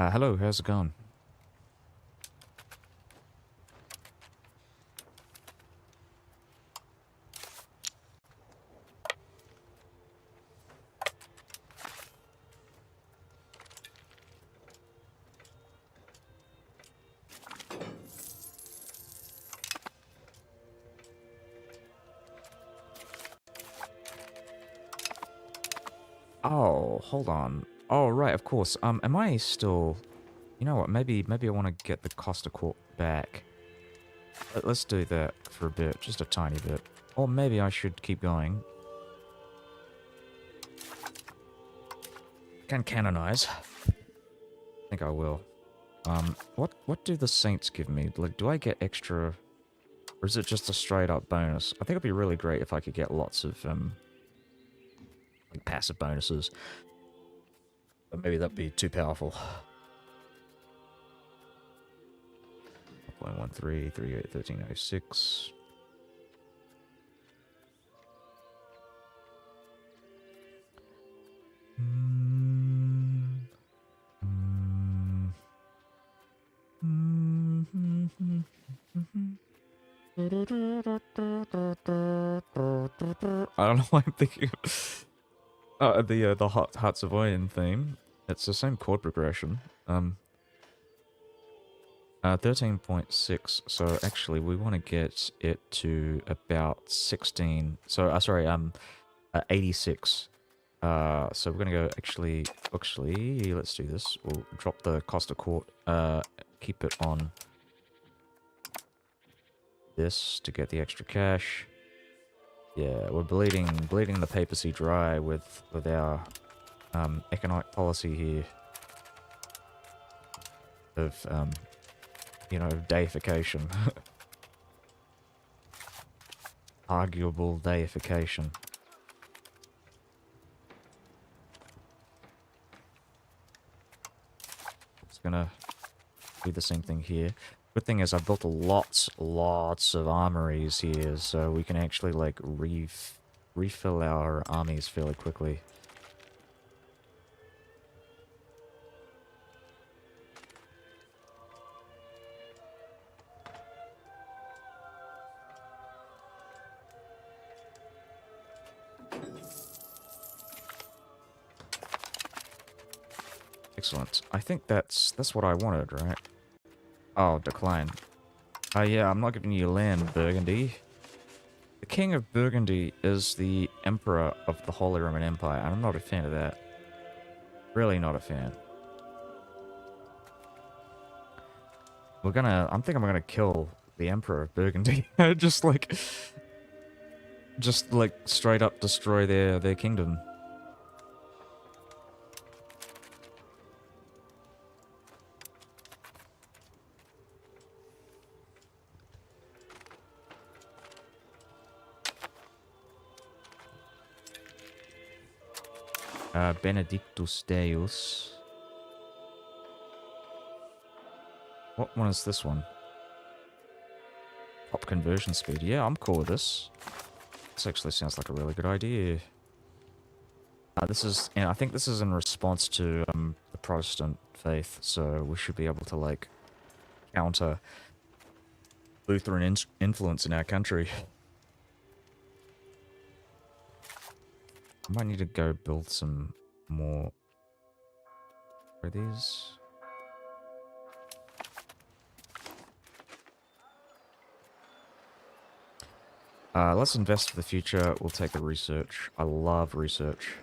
Hello, how's it going? Oh, hold on. Oh, right, of course. Am I still... You know what, maybe I want to get the Costa Court back. Let's do that for a bit, just a tiny bit. Or maybe I should keep going. Can canonize. I think I will. What do the saints give me? Like, do I get extra... Or is it just a straight up bonus? I think it'd be really great if I could get lots of, like passive bonuses. But maybe that'd be too powerful. 0.13, 38, 1306. I don't know why I'm thinking of the Hearts of Iron theme. It's the same chord progression. 13.6. So actually, we want to get it to about 16. So sorry, 86. So we're gonna go actually, let's do this. We'll drop the Costa Court. Keep it on this to get the extra cash. Yeah, we're bleeding the papacy dry with our economic policy here of you know, deification. Arguable deification. It's gonna do the same thing here. Good thing is I built lots of armories here, so we can actually like refill our armies fairly quickly. Excellent. I think that's what I wanted, right? Oh, decline. Yeah, I'm not giving you land, Burgundy. The King of Burgundy is the Emperor of the Holy Roman Empire, and I'm not a fan of that. Really not a fan. I'm thinking I'm gonna kill the Emperor of Burgundy. just like straight up destroy their kingdom. Benedictus Deus. What one is this one? Top conversion speed. Yeah, I'm cool with this. This actually sounds like a really good idea. This is, I think this is in response to the Protestant faith, so we should be able to like counter Lutheran influence in our country. I might need to go build some more. Where are these? Let's invest for the future. We'll take the research. I love research.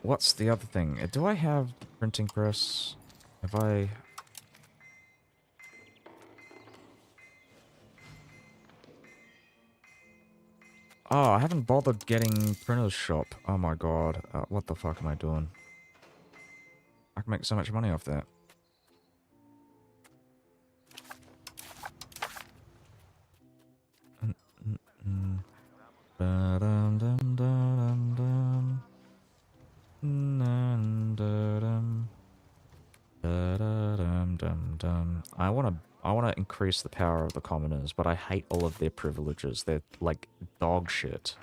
What's the other thing? Do I have printing press? Have I... Oh, I haven't bothered getting printer's shop. Oh my god. What the fuck am I doing? I can make so much money off that. I want to I want to increase the power of the commoners, but I hate all of their privileges. They're like dog shit.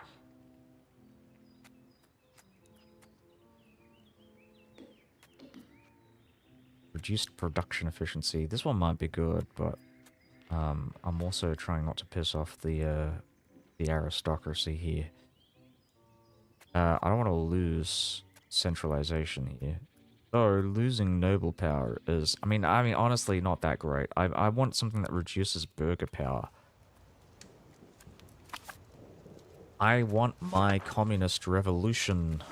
Reduced production efficiency. This one might be good, but I'm also trying not to piss off the aristocracy here. I don't want to lose centralization here. Though losing noble power is, I mean, honestly, not that great. I want something that reduces burger power. I want my communist revolution.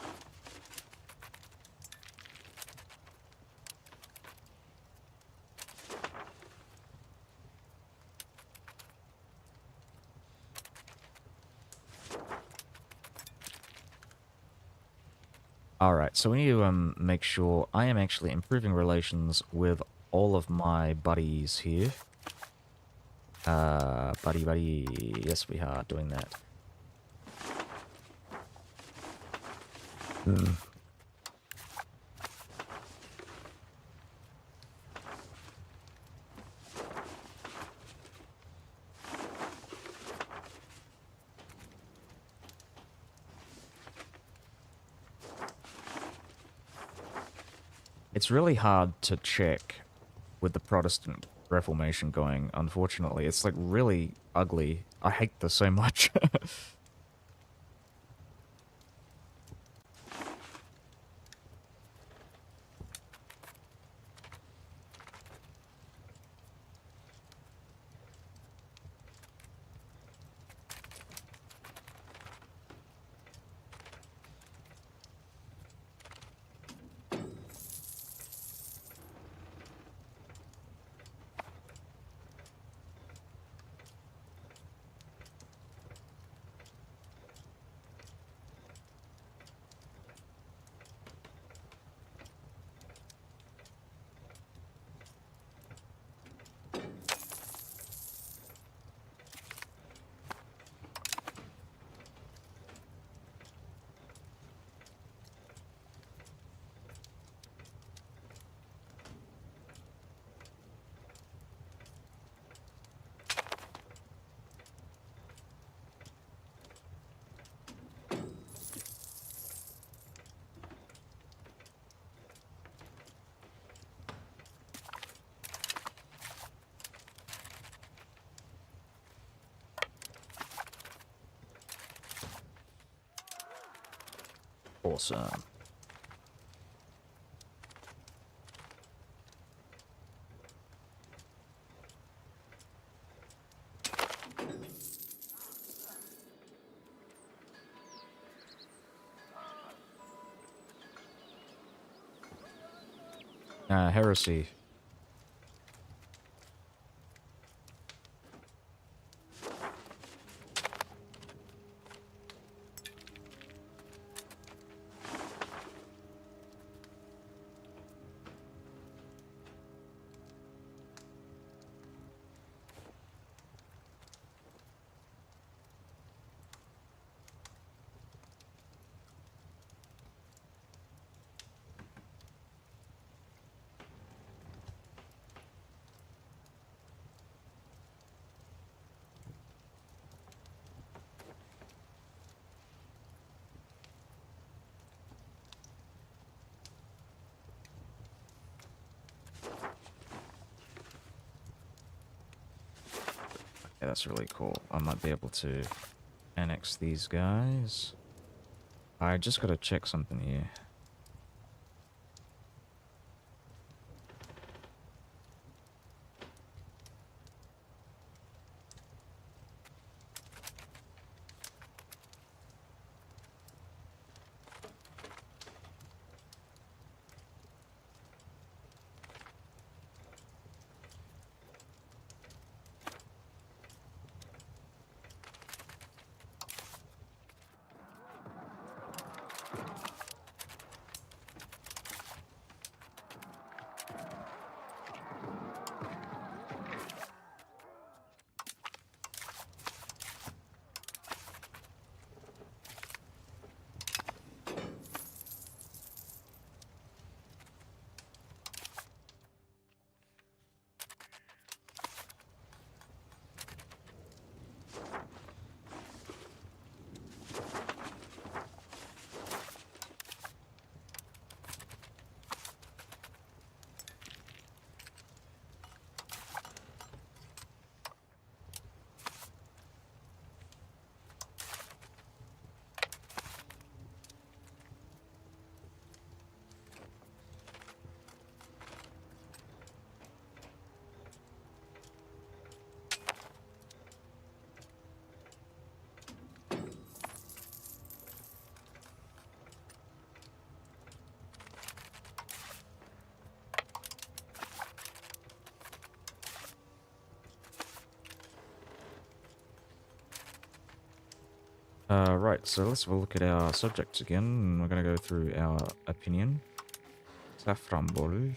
Alright, so we need to make sure I am actually improving relations with all of my buddies here. Buddy. Yes, we are doing that. It's really hard to check with the Protestant Reformation going, unfortunately. It's like really ugly. I hate this so much. Awesome. Heresy. Yeah, that's really cool. I might be able to annex these guys. I just gotta check something here. Right, so let's have a look at our subjects again. We're going to go through our opinion. Safranbolu.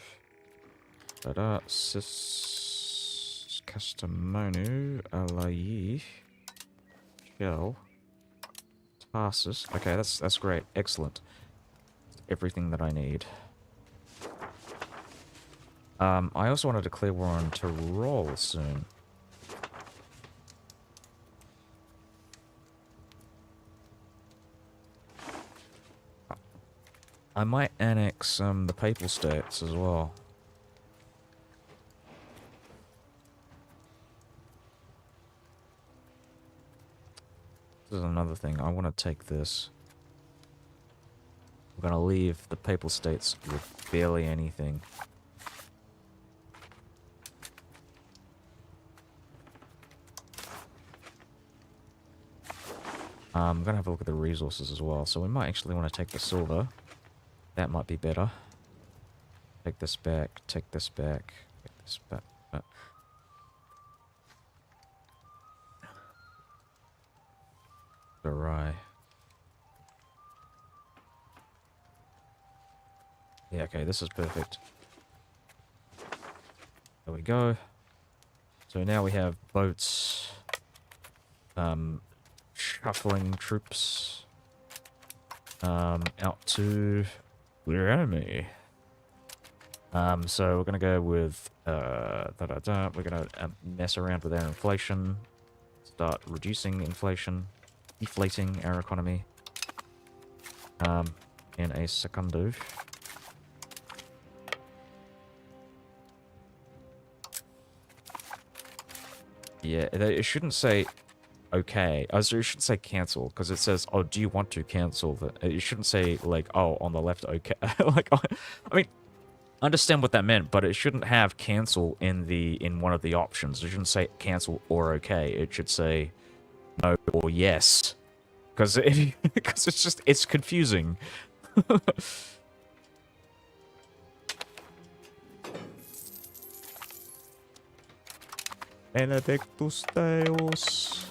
Tada. Sis. Castamonu. Alayi. Shell. Tarsus. Okay, that's great. Excellent. Everything that I need. I also want to declare war on Tyrol soon. I might annex the Papal States as well. This is another thing. I want to take this. We're going to leave the Papal States with barely anything. I'm going to have a look at the resources as well. So we might actually want to take the silver. That might be better. Take this back. Take this back. Take this back. Alright. Yeah, okay, this is perfect. There we go. So now we have boats. Shuffling troops. Out to their enemy. So we're gonna go with we're gonna mess around with our inflation. Start reducing inflation. Deflating our economy. In a secundo. Yeah, it shouldn't say okay. So it should say cancel, because it says, oh, do you want to cancel? It shouldn't say, like, oh, on the left, okay. Like, I mean, understand what that meant, but it shouldn't have cancel in one of the options. It shouldn't say cancel or okay. It should say no or yes. Because it's confusing. Benedictus Deus.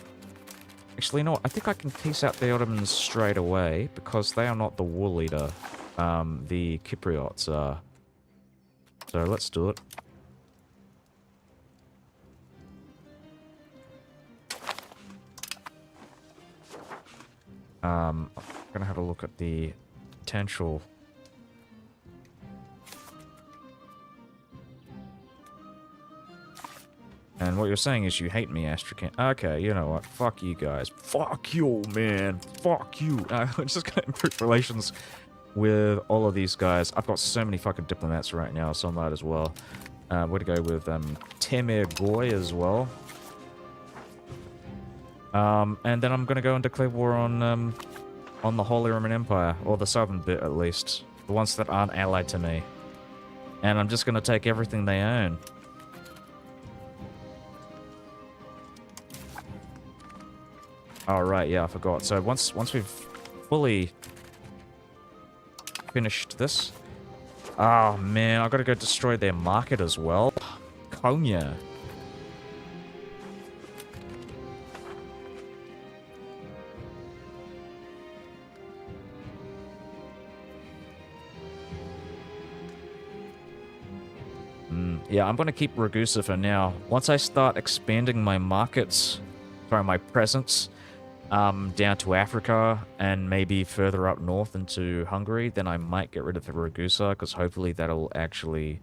Actually, you know what? I think I can piece out the Ottomans straight away, because they are not the war leader. The Cypriots are. So let's do it. I'm gonna have a look at the potential. And what you're saying is you hate me, Astrakhan. Okay, you know what? Fuck you guys. Fuck you, man. Fuck you. I'm just gonna improve relations with all of these guys. I've got so many fucking diplomats right now, so I might as well. We're gonna go with Temir Goy as well. And then I'm gonna go and declare war on the Holy Roman Empire, or the southern bit at least, the ones that aren't allied to me. And I'm just gonna take everything they own. Oh, right, yeah, I forgot. So once we've fully finished this... Oh, man, I've got to go destroy their market as well. Konya. Yeah, I'm going to keep Ragusa for now. Once I start expanding my markets, sorry, my presence... down to Africa and maybe further up north into Hungary, then I might get rid of the Ragusa, because hopefully that'll actually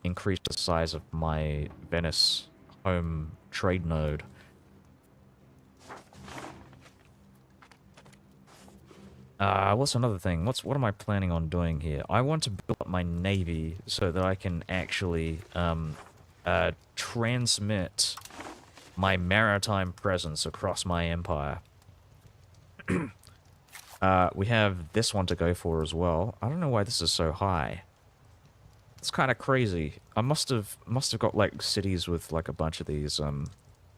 increase the size of my Venice home trade node. What's another thing? What am I planning on doing here? I want to build up my navy so that I can actually transmit my maritime presence across my empire. We have this one to go for as well. I don't know why this is so high. It's kind of crazy. I must have got like cities with like a bunch of these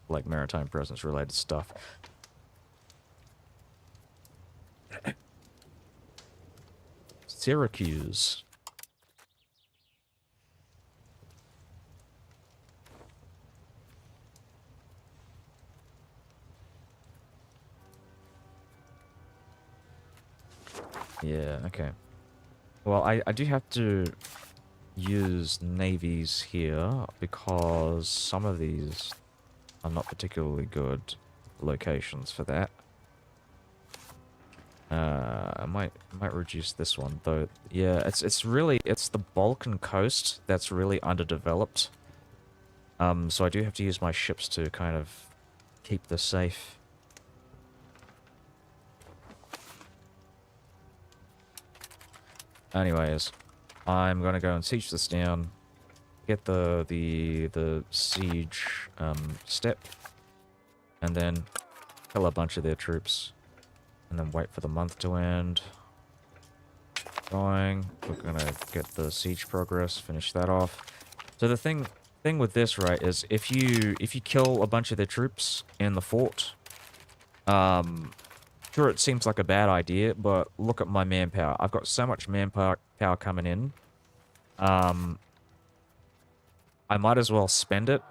like maritime presence related stuff. Syracuse. Yeah, okay. Well, I do have to use navies here because some of these are not particularly good locations for that. I might reduce this one though. Yeah, it's the Balkan coast that's really underdeveloped. So I do have to use my ships to kind of keep this safe. Anyways, I'm gonna go and siege this down, get the siege step, and then kill a bunch of their troops, and then wait for the month to end. Going, we're gonna get the siege progress, finish that off. So the thing with this, right, is if you kill a bunch of their troops in the fort, sure it seems like a bad idea, but look at my manpower. I've got so much manpower coming in. I might as well spend it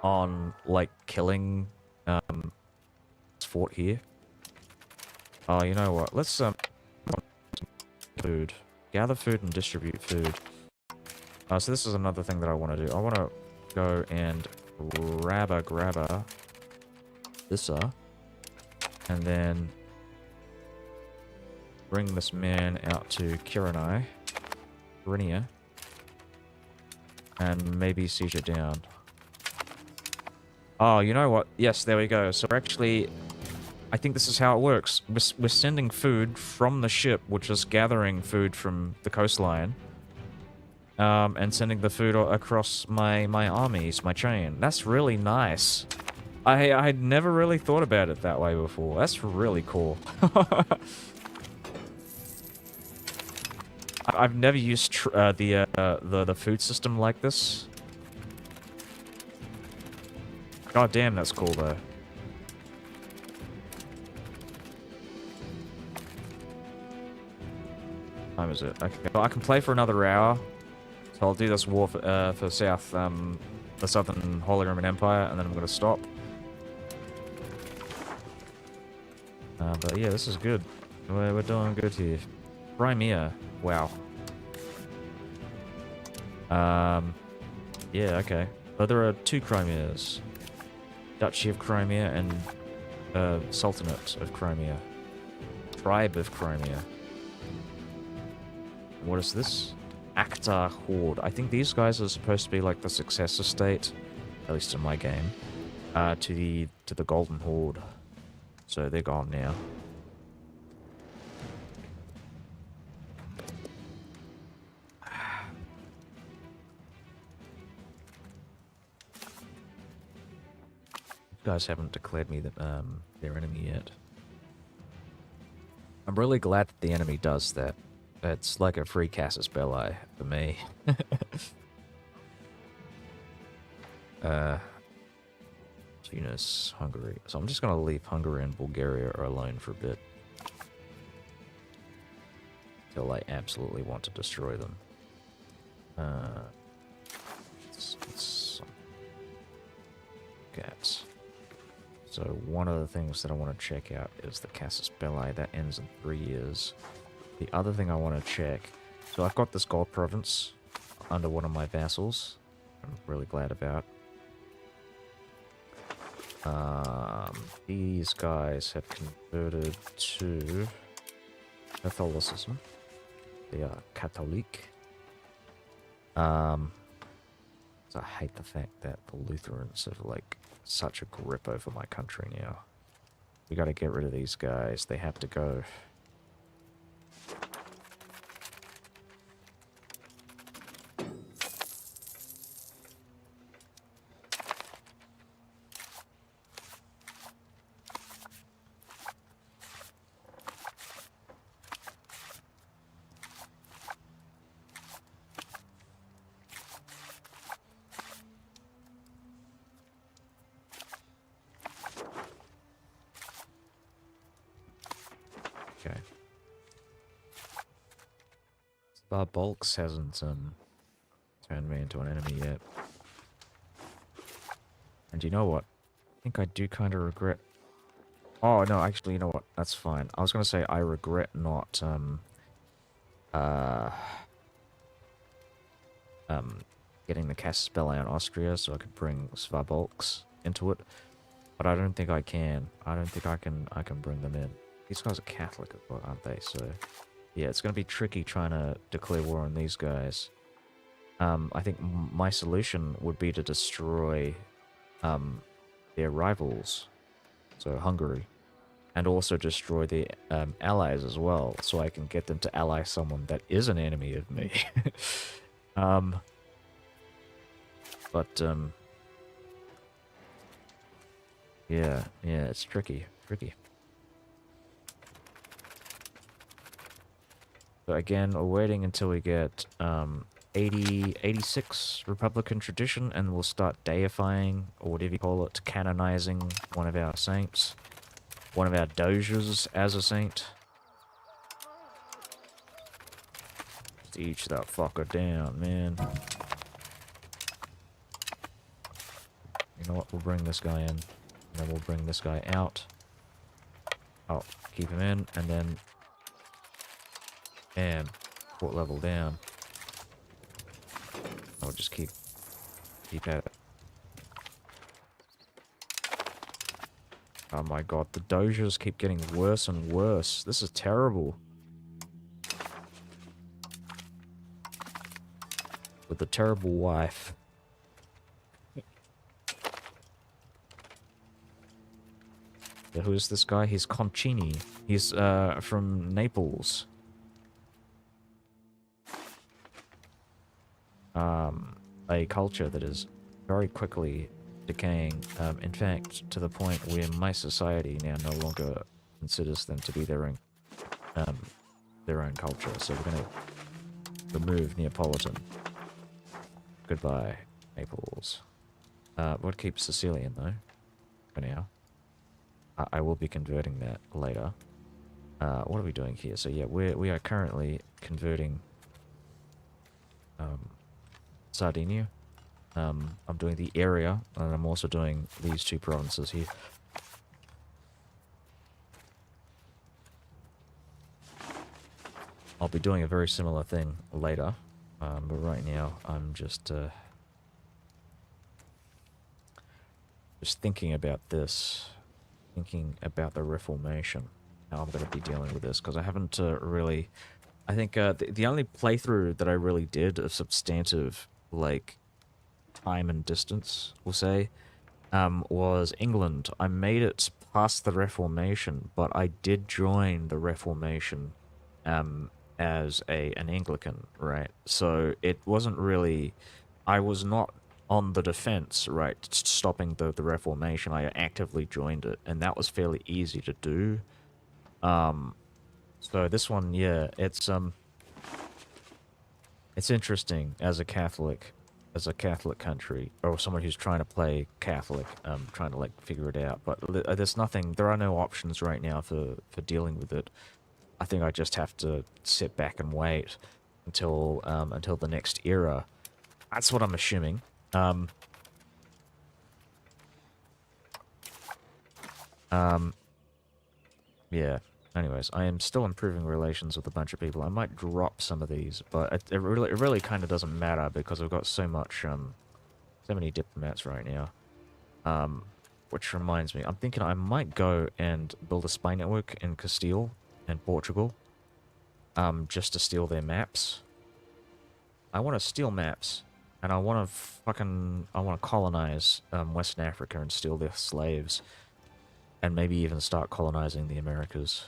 on like killing this fort here. Oh, you know what? Let's food. Gather food and distribute food. So this is another thing that I want to do. I want to go and grab this and then bring this man out to Kirinia, and maybe siege it down. Oh, you know what? Yes, there we go. So we're actually, I think this is how it works. We're sending food from the ship, which is gathering food from the coastline, and sending the food across my armies, my chain. That's really nice. I'd never really thought about it that way before. That's really cool. I've never used the food system like this. God damn, that's cool though. Time is it? Okay, well, I can play for another hour. So I'll do this war for the Southern Holy Roman Empire, and then I'm gonna stop. But yeah, this is good. We're doing good here. Crimea. Wow. Yeah, okay. But there are two Crimeas. Duchy of Crimea and Sultanate of Crimea. Tribe of Crimea. What is this? Akhtar Horde. I think these guys are supposed to be like the successor state, at least in my game, to the Golden Horde. So they're gone now. You guys haven't declared me that their enemy yet. I'm really glad that the enemy does that. It's like a free casus belli for me. Tunis, Hungary. So I'm just going to leave Hungary and Bulgaria alone for a bit. Until I absolutely want to destroy them. Let's get. So one of the things that I want to check out is the casus belli. That ends in 3 years. The other thing I want to check, so I've got this gold province under one of my vassals. I'm really glad about. These guys have converted to Catholicism. They are Catholic. So I hate the fact that the Lutherans have like such a grip over my country now. We got to get rid of these guys. They have to go. Okay. Bulks hasn't turned me into an enemy yet. And you know what? I think I do kind of regret Oh, no, actually, you know what? That's fine. I was gonna say I regret not, uh, um, getting the Castellan Austria so I could bring Svabolks into it. But I don't think I can. I don't think I can bring them in. These guys are Catholic as well, aren't they? So, yeah, it's gonna be tricky trying to declare war on these guys. I think my solution would be to destroy, their rivals, so Hungary. And also destroy the allies as well, so I can get them to ally someone that is an enemy of me. um, but yeah, it's tricky, tricky. So again, we're waiting until we get 86 Republican tradition, and we'll start deifying, or whatever you call it, canonizing one of our saints, one of our doges as a saint. Each that fucker down, man. You know what? We'll bring this guy in. And then we'll bring this guy out. Oh, keep him in. And then... And port level down. I'll just keep at it. Oh my god, the doges keep getting worse and worse. This is terrible. With the terrible wife. Yeah, who is this guy? He's Concini. He's from Naples. A culture that is very quickly decaying. In fact, to the point where my society now no longer considers them to be their own culture. So we're gonna remove Neapolitan. Goodbye, Naples. We'll keep Sicilian though, for now. I will be converting that later. What are we doing here? So yeah, we are currently converting Sardinia. I'm doing the area, and I'm also doing these two provinces here. I'll be doing a very similar thing later, but right now I'm just thinking about this, thinking about the Reformation, how I'm going to be dealing with this, because I haven't really... I think the only playthrough that I really did of substantive, like, time and distance, we'll say, was England. I made it past the Reformation, but I did join the Reformation as an Anglican, right? So it wasn't really... I was not on the defense, right, stopping the Reformation. I actively joined it, and that was fairly easy to do. So this one, yeah, it's interesting as a Catholic country, or someone who's trying to play Catholic, trying to like figure it out. But there's nothing, there are no options right now for dealing with it. I think I just have to sit back and wait until the next era. That's what I'm assuming. Yeah. Anyways, I am still improving relations with a bunch of people. I might drop some of these, but it really kind of doesn't matter because I've got so many diplomats right now. Which reminds me, I'm thinking I might go and build a spy network in Castile and Portugal, just to steal their maps. I want to steal maps, and I want to colonize Western Africa and steal their slaves, and maybe even start colonizing the Americas.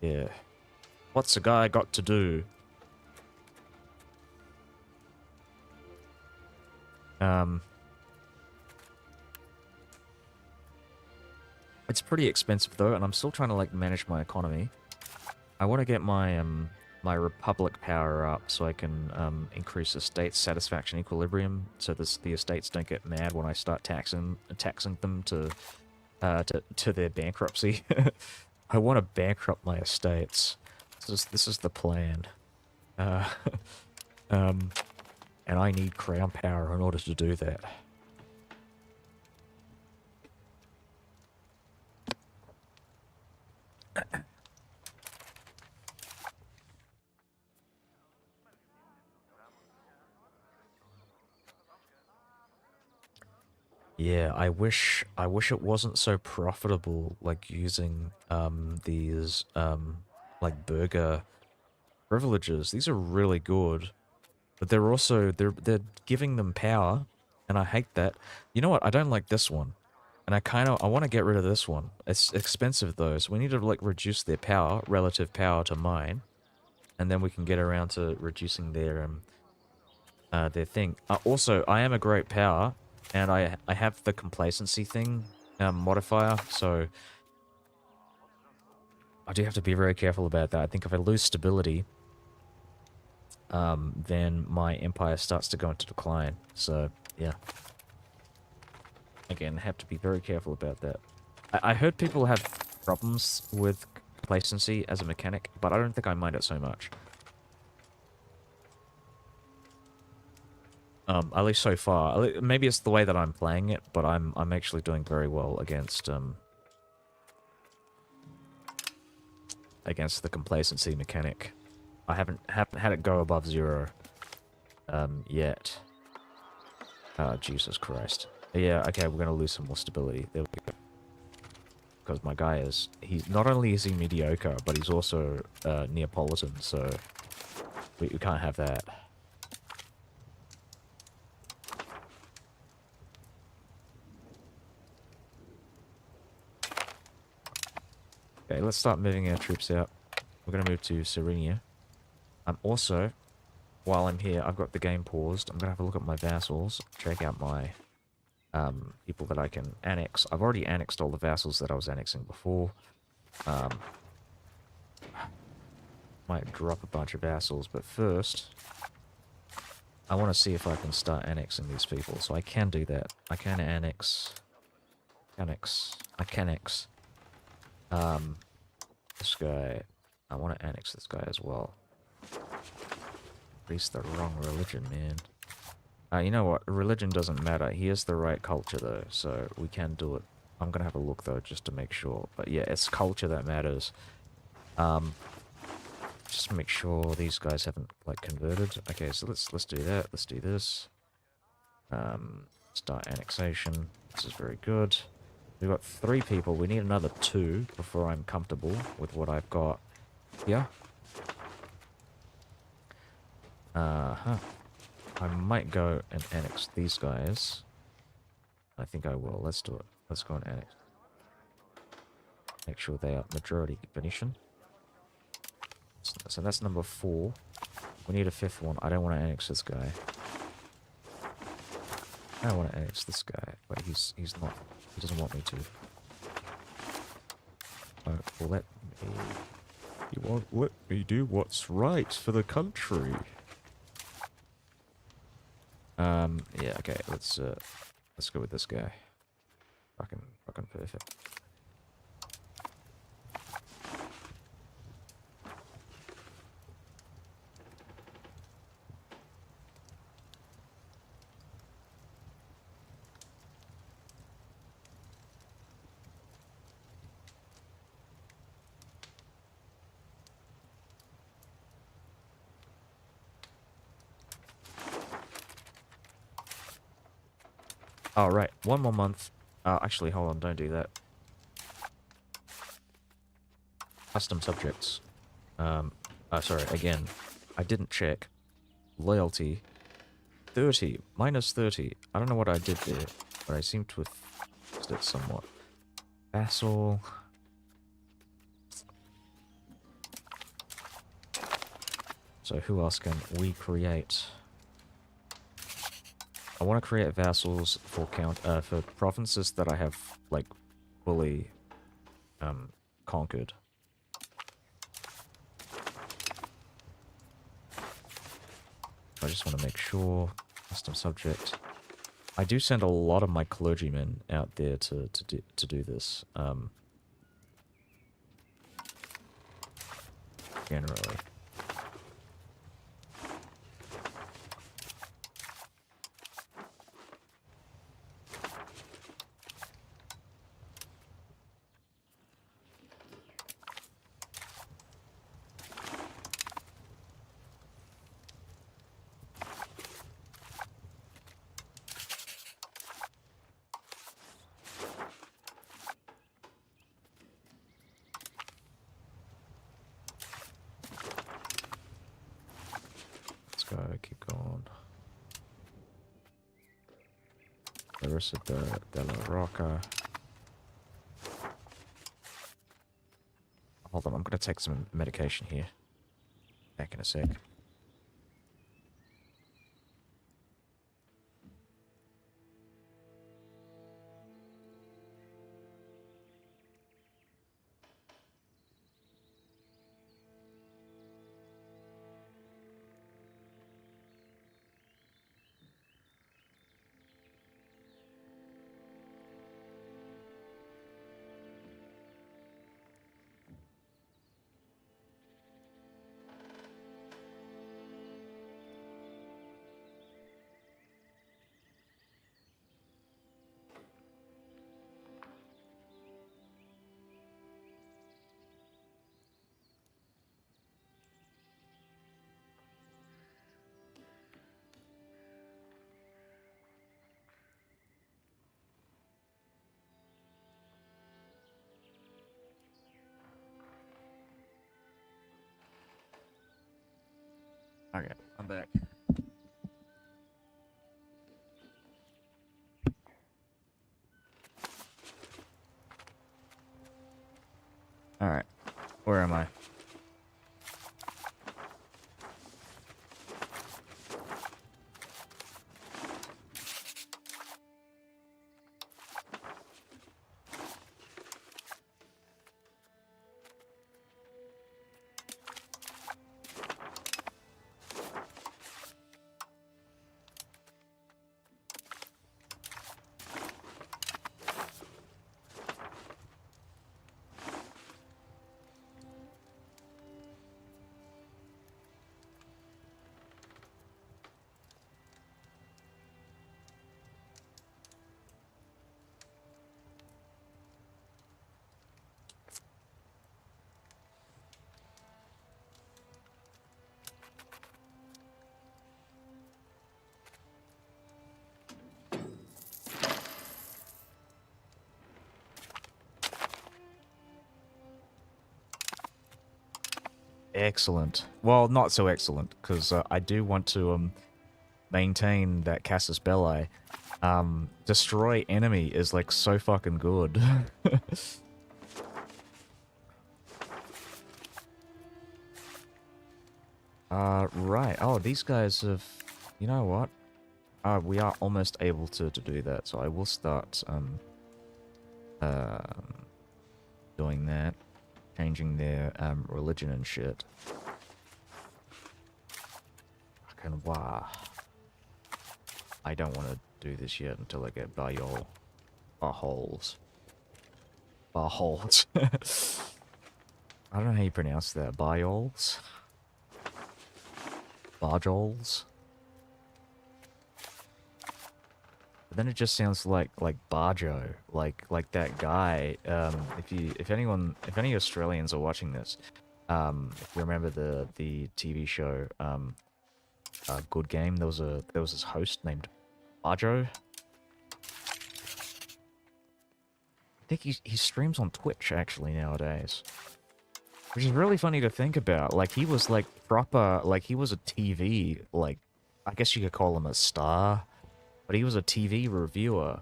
Yeah. What's a guy got to do? It's pretty expensive though, and I'm still trying to like manage my economy. I want to get my my republic power up so I can increase estate satisfaction equilibrium, so the estates don't get mad when I start taxing them to their bankruptcy. I want to bankrupt my estates. This is the plan. And I need crown power in order to do that. Yeah, I wish it wasn't so profitable, like using these like burger privileges. These are really good, but they're also they're giving them power, and I hate that. You know what? I don't like this one. And I want to get rid of this one. It's expensive though, so we need to like reduce their power, relative power to mine, and then we can get around to reducing their thing. Also, I am a great power, and I have the complacency thing modifier, so I do have to be very careful about that. I think if I lose stability, then my empire starts to go into decline. So yeah, again, have to be very careful about that. I heard people have problems with complacency as a mechanic, but I don't think I mind it so much. At least so far. Maybe it's the way that I'm playing it, but I'm actually doing very well against the complacency mechanic. I haven't had it go above 0 yet. Oh, Jesus Christ. Yeah, okay, we're gonna lose some more stability. There we go. Because my guy he's not only is he mediocre, but he's also Neapolitan, so we can't have that. Okay, let's start moving our troops out. We're gonna move to Serenia. I'm also, while I'm here, I've got the game paused. I'm gonna have a look at my vassals, check out my people that I can annex. I've already annexed all the vassals that I was annexing before. Might drop a bunch of vassals, but first, I want to see if I can start annexing these people. So I can do that. I can annex. I can annex. This guy. I want to annex this guy as well. He's the wrong religion, man. You know what? Religion doesn't matter. He has the right culture, though, so we can do it. I'm gonna have a look, though, just to make sure. But yeah, it's culture that matters. Just make sure these guys haven't, like, converted. Okay, so let's do that. Let's do this. Start annexation. This is very good. We've got 3 people. We need another 2 before I'm comfortable with what I've got here. Uh-huh. I might go and annex these guys. I think I will. Let's do it. Let's go and annex. Make sure they are majority Venetian. So that's number 4. We need a 5th one. I don't want to annex this guy. I don't want to annex this guy, but he's not. He doesn't want me to. Let me. You won't let me do what's right for the country. Yeah. Okay. Let's go with this guy. Fucking perfect. Oh, right. 1 more month. Actually, hold on. Don't do that. Custom subjects. Sorry. Again, I didn't check. Loyalty. 30. Minus 30. I don't know what I did there, but I seem to have fixed it somewhat. Vassal. So who else can we create? I want to create vassals for for provinces that I have, like, fully conquered. I just want to make sure. Custom subject. I do send a lot of my clergymen out there to do this. Generally. Forest de la Roca. Hold on, I'm gonna take some medication here. Back in a sec. Okay, I'm back. Alright, where am I? Excellent. Well, not so excellent, because I do want to maintain that Casus Belli. Destroy enemy is like so fucking good. Right. Oh, these guys have... You know what? We are almost able to do that, so I will start doing that. Changing their religion and shit. Fucking wow. I don't want to do this yet until I get Bayol. Baholes. Baholes. I don't know how you pronounce that. Bayols? Bajols? But then it just sounds like Barjo, like that guy. If any Australians are watching this, if you remember the TV show, Good Game, there was this host named Barjo. I think he streams on Twitch actually nowadays, which is really funny to think about. Like he was like proper, like he was a TV, like I guess you could call him a star. But he was a TV reviewer,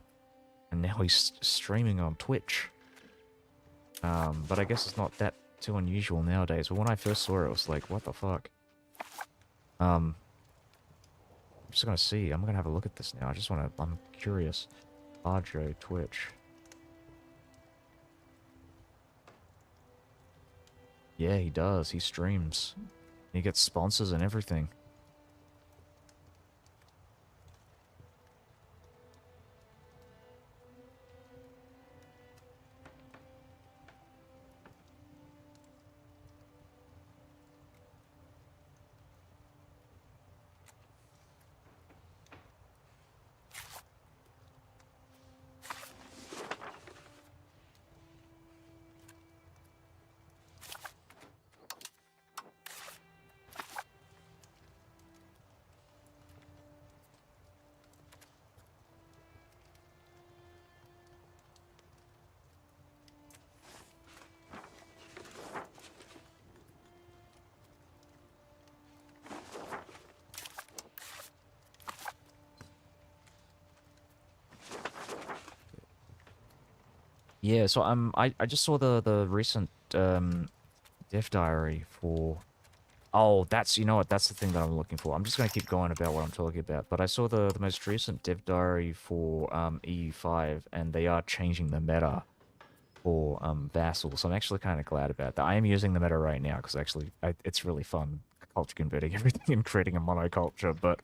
and now he's streaming on Twitch. But I guess it's not that too unusual nowadays. But when I first saw it, I was like, what the fuck? I'm just gonna see. I'm gonna have a look at this now. I'm curious. Barjo Twitch. Yeah, he does. He streams. He gets sponsors and everything. Yeah, so I just saw the recent dev diary for. Oh, that's, you know what, that's the thing that I'm looking for. I'm just gonna keep going about what I'm talking about. But I saw the most recent dev diary for EU5, and they are changing the meta for Vassal. So I'm actually kind of glad about that. I am using the meta right now because actually it's really fun culture converting everything and creating a monoculture. But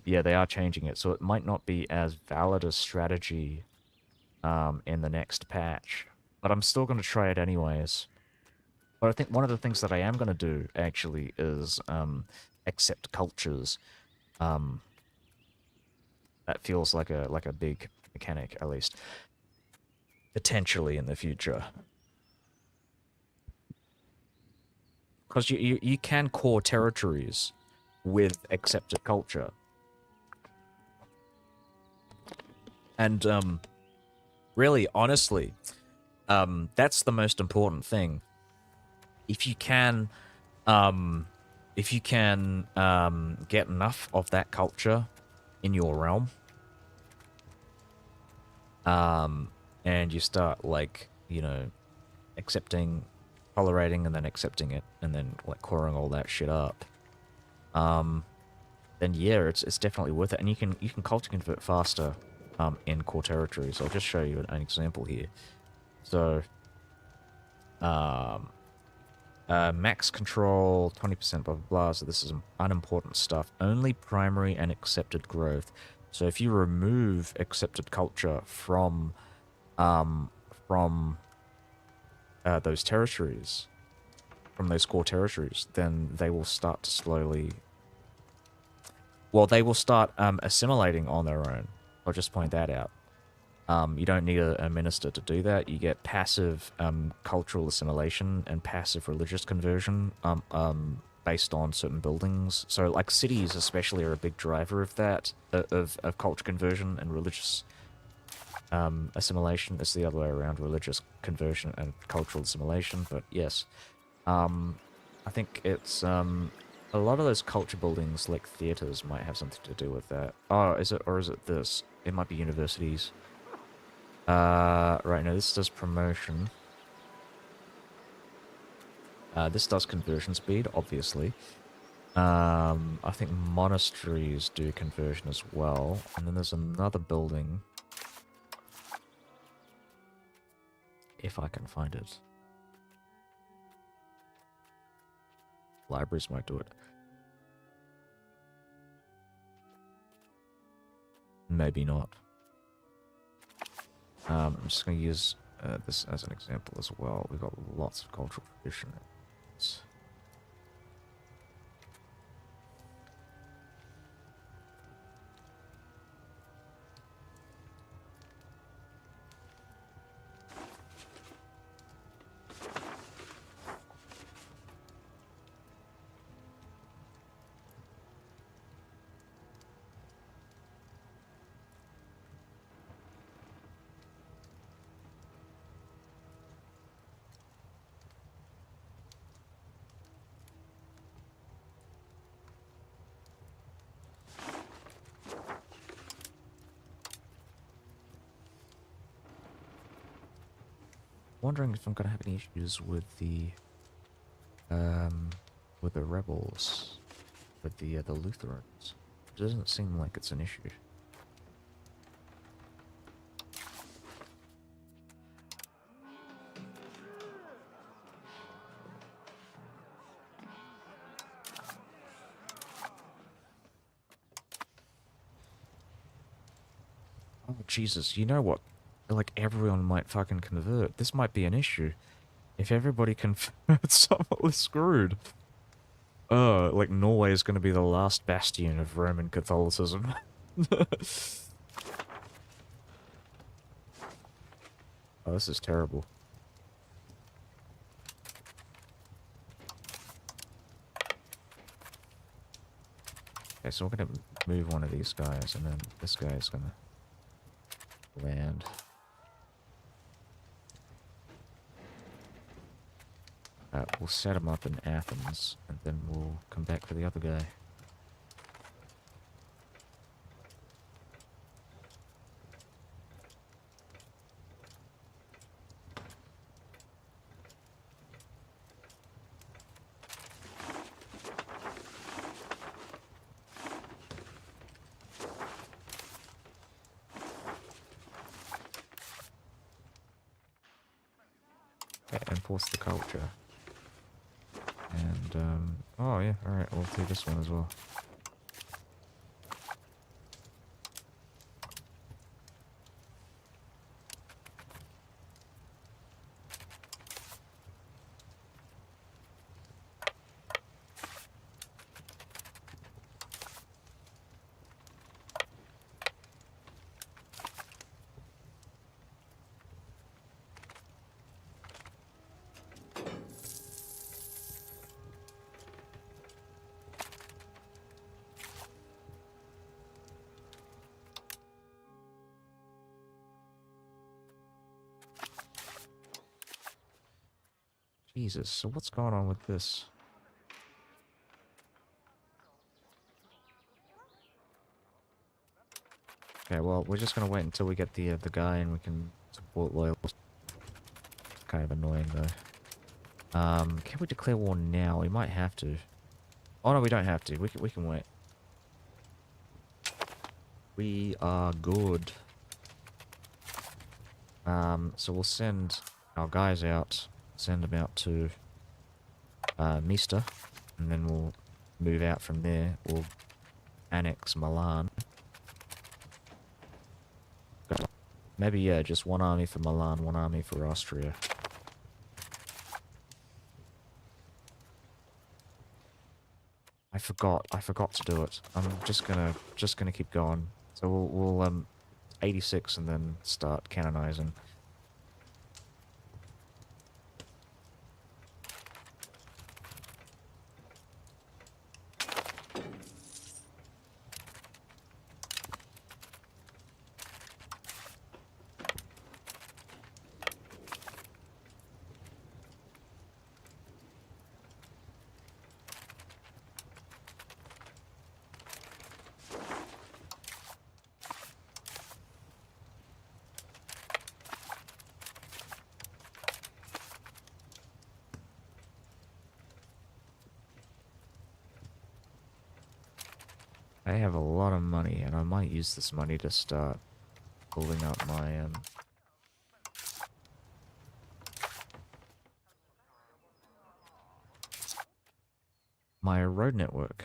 yeah, they are changing it, so it might not be as valid a strategy in the next patch. But I'm still going to try it anyways. But I think one of the things that I am going to do actually is accept cultures. Um, that feels like a big mechanic, at least potentially in the future, because you can core territories with accepted culture, and really, honestly, that's the most important thing. If you can, um, if you can get enough of that culture in your realm, um, and you start like, you know, accepting, tolerating, and then accepting it, and then like coring all that shit up, um, then yeah, it's definitely worth it, and you can culture convert faster, in core territories. I'll just show you an example here. So, um, max control, 20%, blah, blah, blah. So this is unimportant stuff. Only primary and accepted growth. So if you remove accepted culture um, from those territories, from those core territories, then they will start to slowly... Well, they will start assimilating on their own. I'll just point that out. You don't need a minister to do that. You get passive cultural assimilation and passive religious conversion based on certain buildings. So, like, cities especially are a big driver of that, of culture conversion and religious assimilation. It's the other way around, religious conversion and cultural assimilation. But yes, I think it's a lot of those culture buildings, like theaters, might have something to do with that. Oh, is it, or is it this? It might be universities. Right, now this does promotion. This does conversion speed, obviously. I think monasteries do conversion as well. And then there's another building. If I can find it. Libraries might do it. Maybe not. I'm just going to use this as an example as well. We've got lots of cultural tradition. Wondering if I'm gonna have any issues with the rebels, with the Lutherans. It doesn't seem like it's an issue. Oh Jesus, you know what? Like everyone might fucking convert. This might be an issue. If everybody converts, we're screwed. Like Norway is going to be the last bastion of Roman Catholicism. Oh, this is terrible. Okay, so we're going to move one of these guys, and then this guy is going to land. We'll set him up in Athens, and then we'll come back for the other guy. enforce the culture. And, oh yeah, alright, we'll do this one as well. Jesus, so what's going on with this? Okay, well, we're just gonna wait until we get the guy and we can support loyals. It's kind of annoying though. Can we declare war now? We might have to. Oh no, we don't have to. We can wait. We are good. So we'll send our guys out. Send them out to Mista, and then we'll move out from there. We'll annex Milan. Maybe, yeah, just one army for Milan, one army for Austria. I forgot to do it. I'm just gonna keep going. So we'll 86 and then start canonizing. I have a lot of money, and I might use this money to start building up my road network.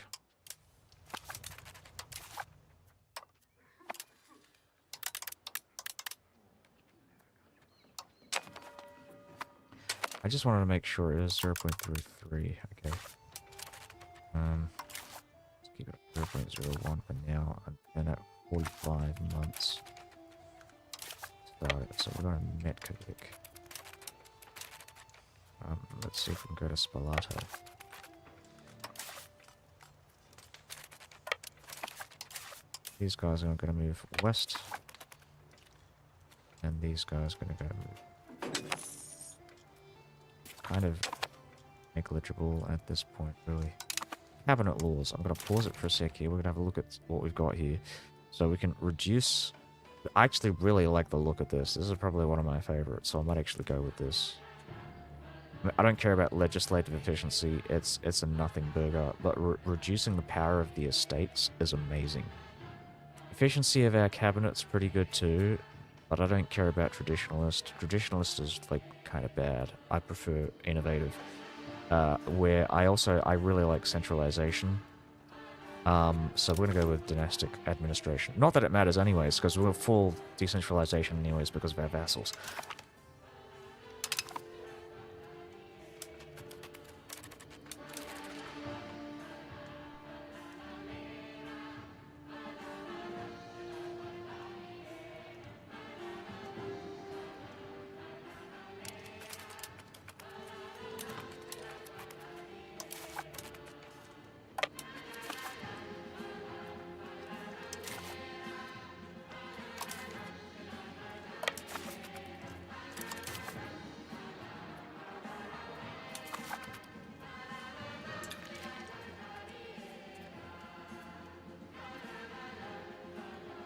I just wanted to make sure it is 0.33. Okay. Let's keep it at 0.01 for now, and then at 45 months. So we're going to Metkovic. Let's see if we can go to Spalato. These guys are going to move west, and these guys are going to go kind of negligible at this point, really. Cabinet laws. I'm going to pause it for a sec here. We're going to have a look at what we've got here. So we can reduce... I actually really like the look of this. This is probably one of my favorites, so I might actually go with this. I don't care about legislative efficiency. It's a nothing burger, but reducing the power of the estates is amazing. Efficiency of our cabinet's pretty good too, but I don't care about traditionalist. Traditionalist is like kind of bad. I prefer innovative. Where I really like centralization. So we're gonna go with dynastic administration. Not that it matters anyways, because we're full decentralization anyways because of our vassals.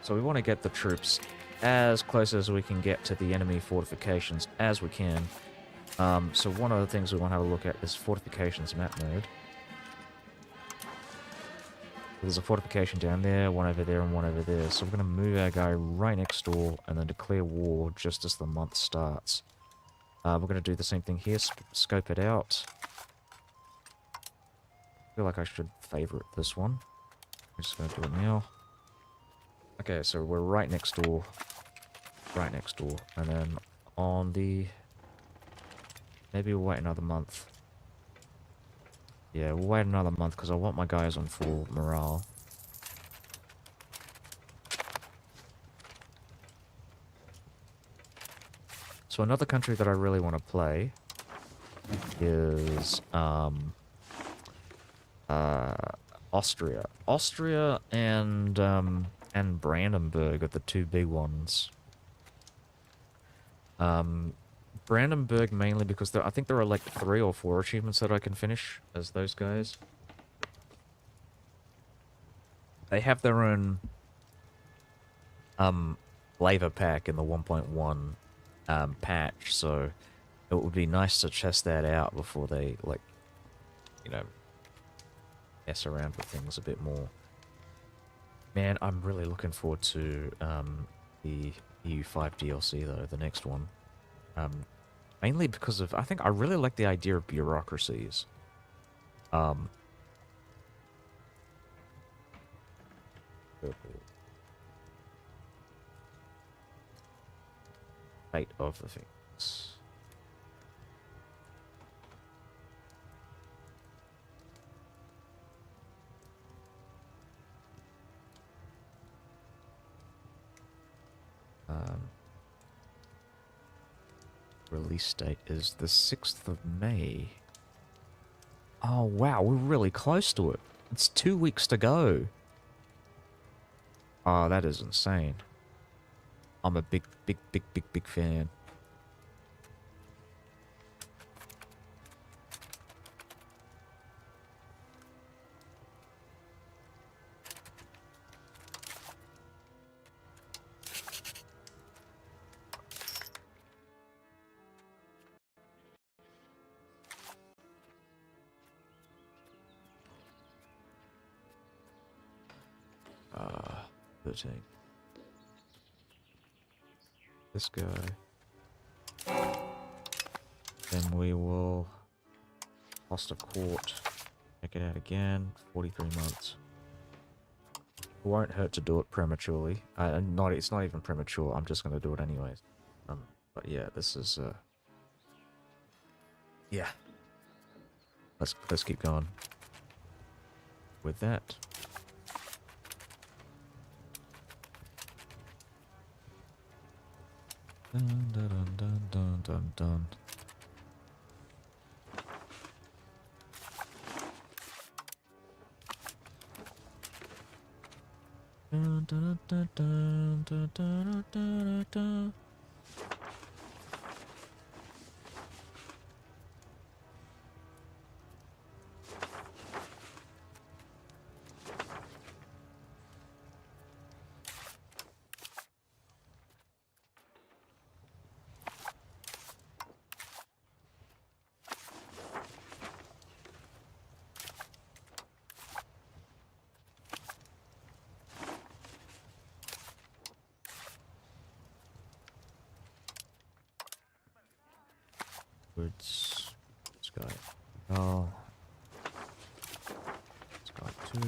So we want to get the troops as close as we can get to the enemy fortifications as we can. So one of the things we want to have a look at is fortifications map mode. There's a fortification down there, one over there, and one over there. So we're going to move our guy right next door and then declare war just as the month starts. We're going to do the same thing here. Scope it out. I feel like I should favorite this one. I'm just going to do it now. Okay, so we're right next door. Right next door. And then on the... Maybe we'll wait another month. Yeah, we'll wait another month because I want my guys on full morale. So another country that I really want to play is Austria. Austria and Brandenburg are the two big ones. Brandenburg mainly because I think there are like 3 or 4 achievements that I can finish as those guys. They have their own flavor pack in the 1.1 patch, so it would be nice to test that out before they, like, you know, mess around with things a bit more. Man, I'm really looking forward to the EU5 DLC, though, the next one. Mainly because of, I think I really like the idea of bureaucracies. Fate of the things. Release date is the 6th of May. Oh, wow, we're really close to it. It's 2 weeks to go. Oh, that is insane. I'm a big fan. Ah, 13. This guy. Then we will lost a court. Check it out again. 43 months. It won't hurt to do it prematurely. It's not even premature. I'm just going to do it anyways. But yeah, this is yeah. Let's keep going with that. Dun, dun, dun, dun, dun, dun. Dun, dun, dun, dun, dun, dun, dun, dun. Woods. Sky. Oh. Sky 2.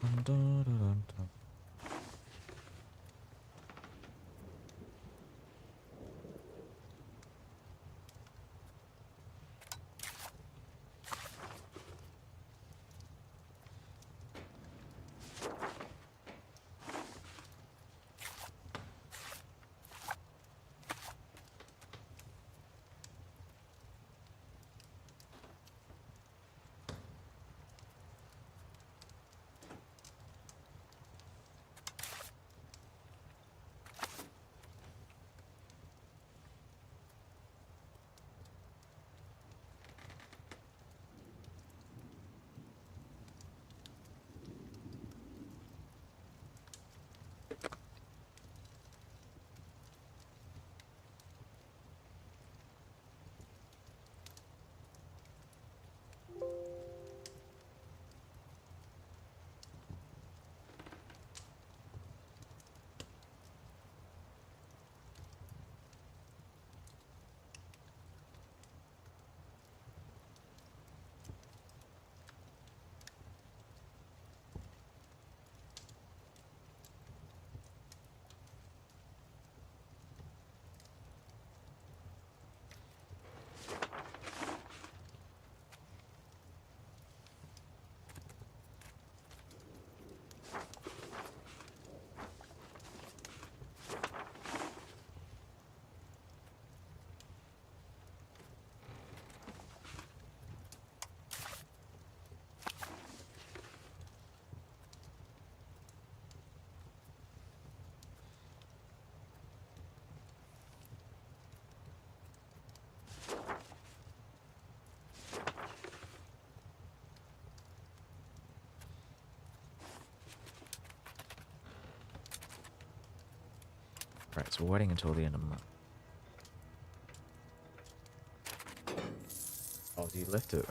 Dun, dun, dun, dun, dun. Right, so we're waiting until the end of the month. Oh, you left it.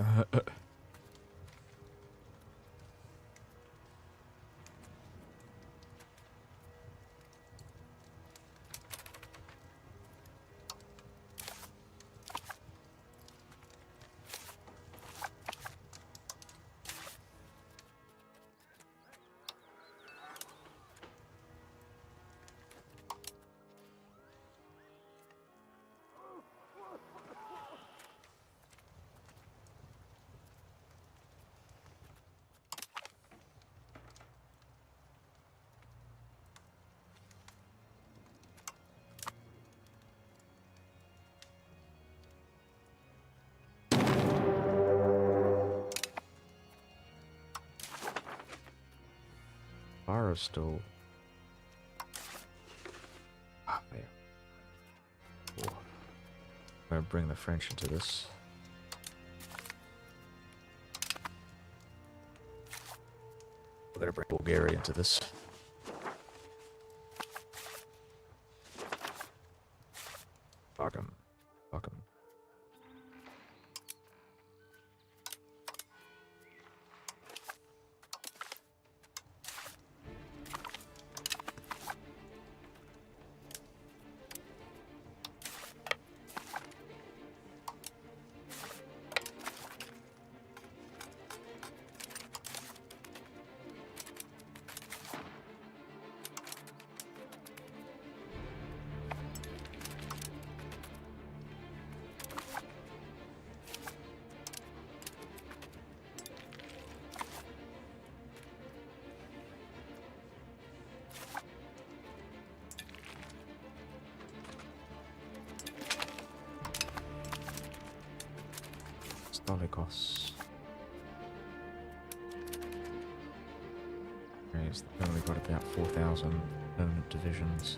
Bar is still... Ah, there. Oh. I'm gonna bring the French into this. We're gonna bring Bulgaria into this. Fuck 'em. Fuck 'em. Stolikos. Okay, so they've only got about 4,000 permanent divisions.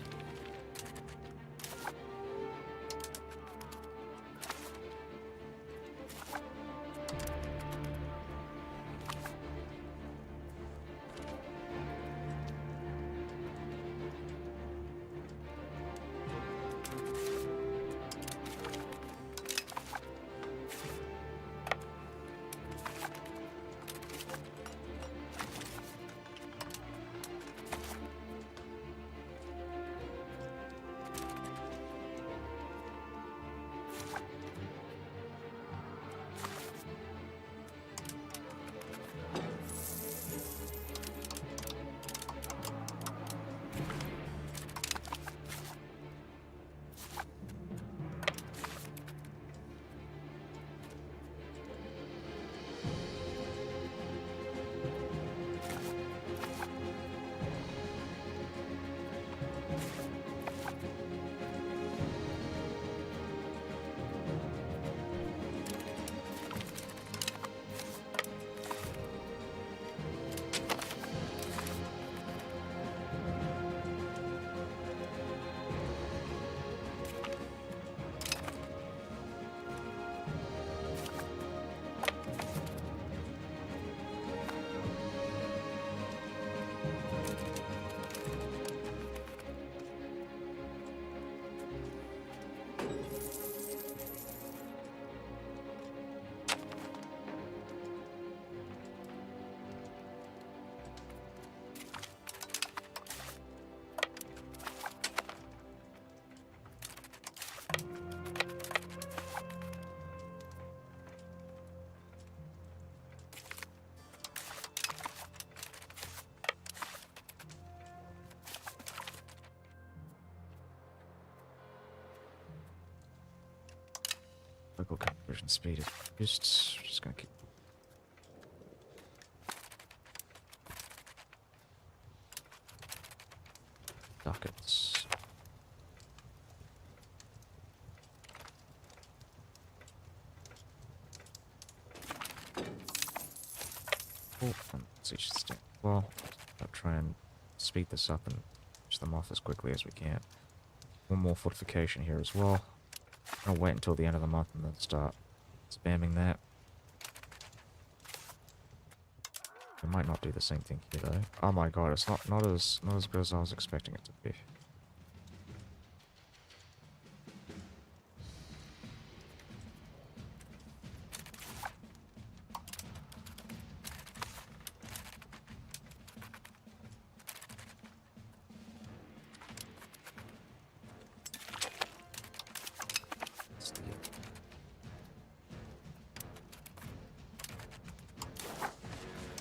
chemical conversion speed is just gonna keep ducats. Oh, let's see, well, I'll try and speed this up and finish them off as quickly as we can. One more fortification here as well. I'll wait until the end of the month and then start spamming that. We might not do the same thing here though. Oh my god, it's not as good as I was expecting it to be.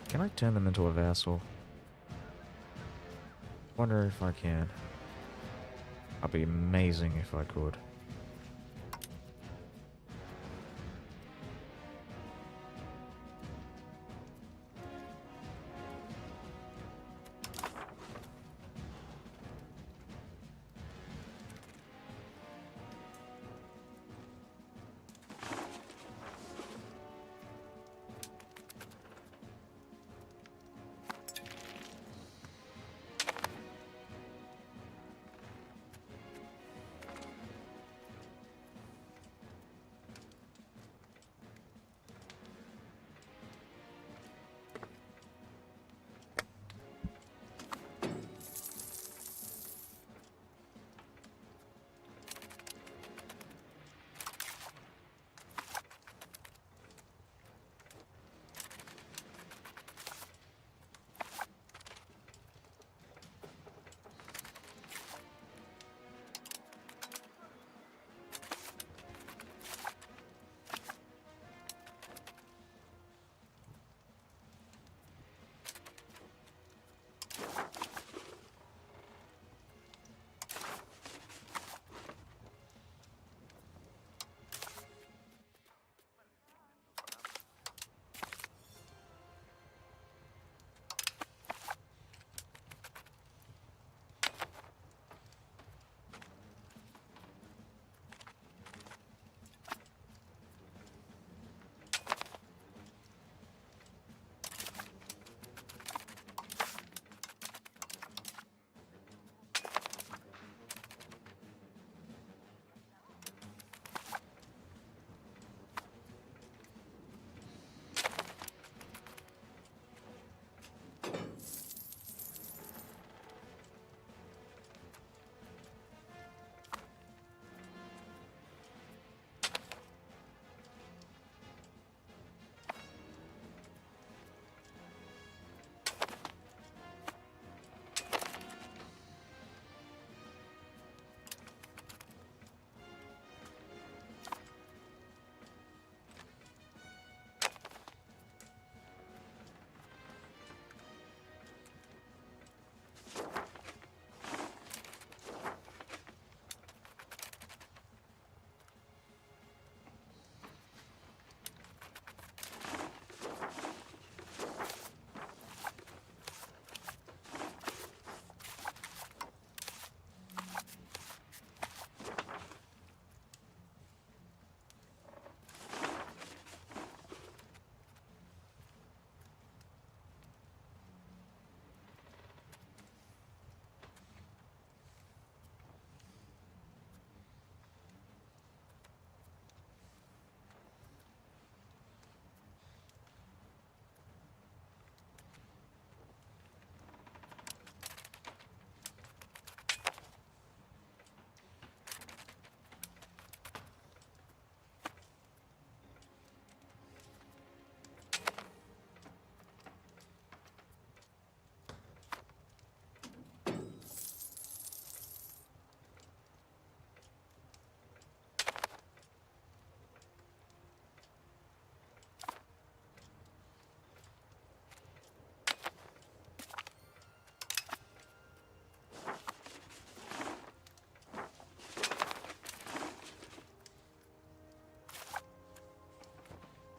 Can I turn them into a vassal? Wonder if I can. That'd be amazing if I could.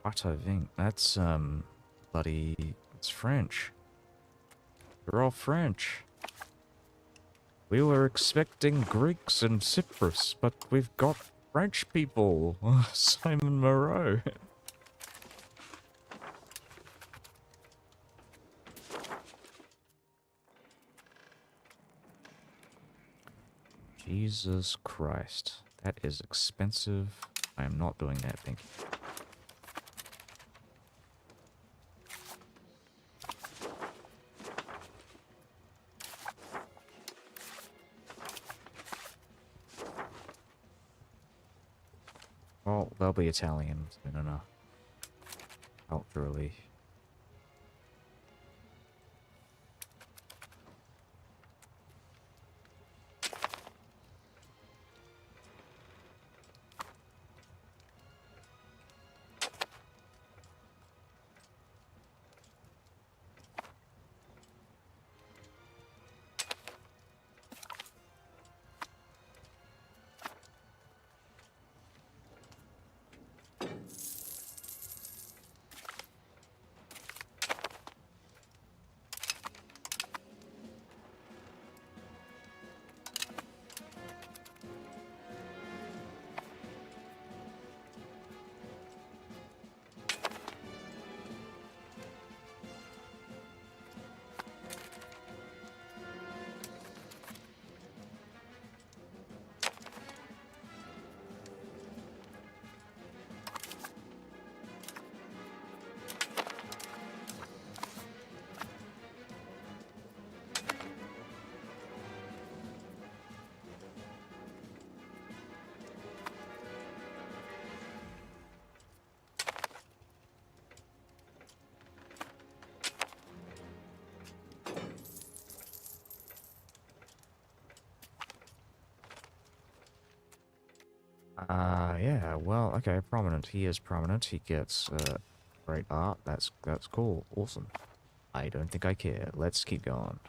Otto Vink. That's, bloody... It's French. They're all French. We were expecting Greeks and Cyprus, but we've got French people. Simon Moreau. Jesus Christ. That is expensive. I am not doing that, thank you. Well, they'll be Italian soon enough. Culturally. Yeah, well, okay, prominent. He is prominent. He gets, great art. That's cool. Awesome. I don't think I care. Let's keep going.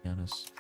Honest.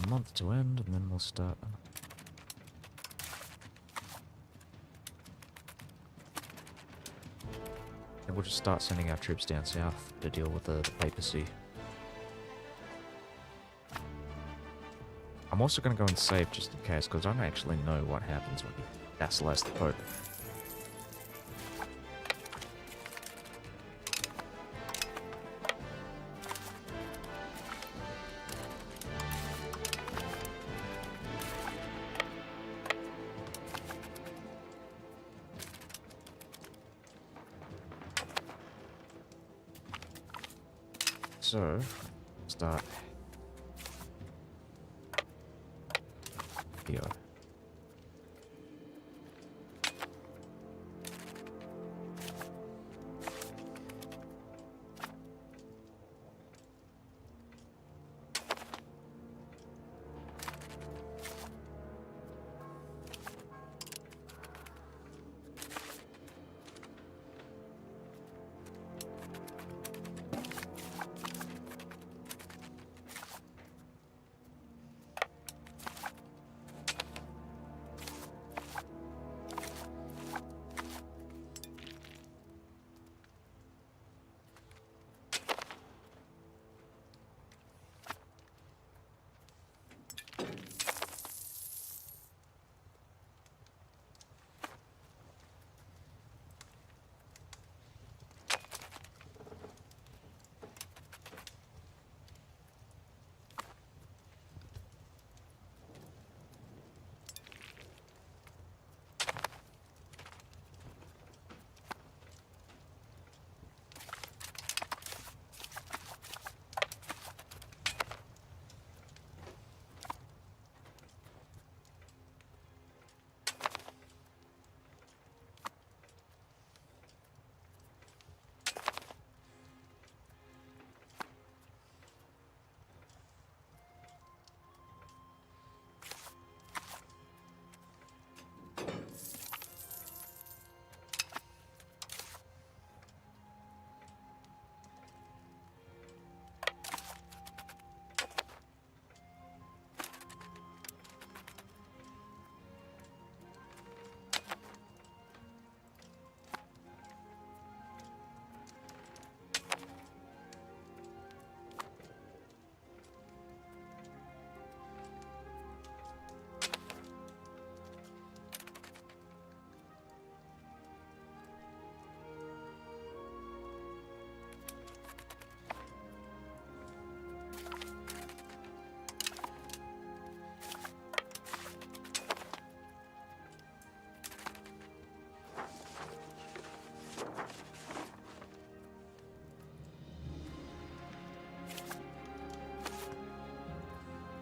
month to end, and then we'll start. And we'll just start sending our troops down south to deal with the papacy. I'm also going to go and save just in case, because I don't actually know what happens when you vassalize the Pope. So, start here.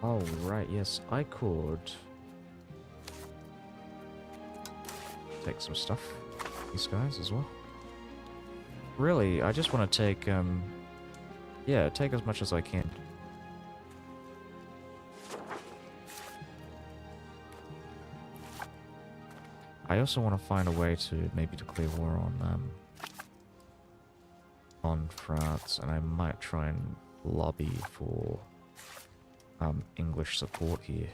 Oh, right, yes, I could take some stuff. These guys as well. Really, I just want to take, yeah, take as much as I can. I also want to find a way to maybe declare war on France, and I might try and lobby for English support here.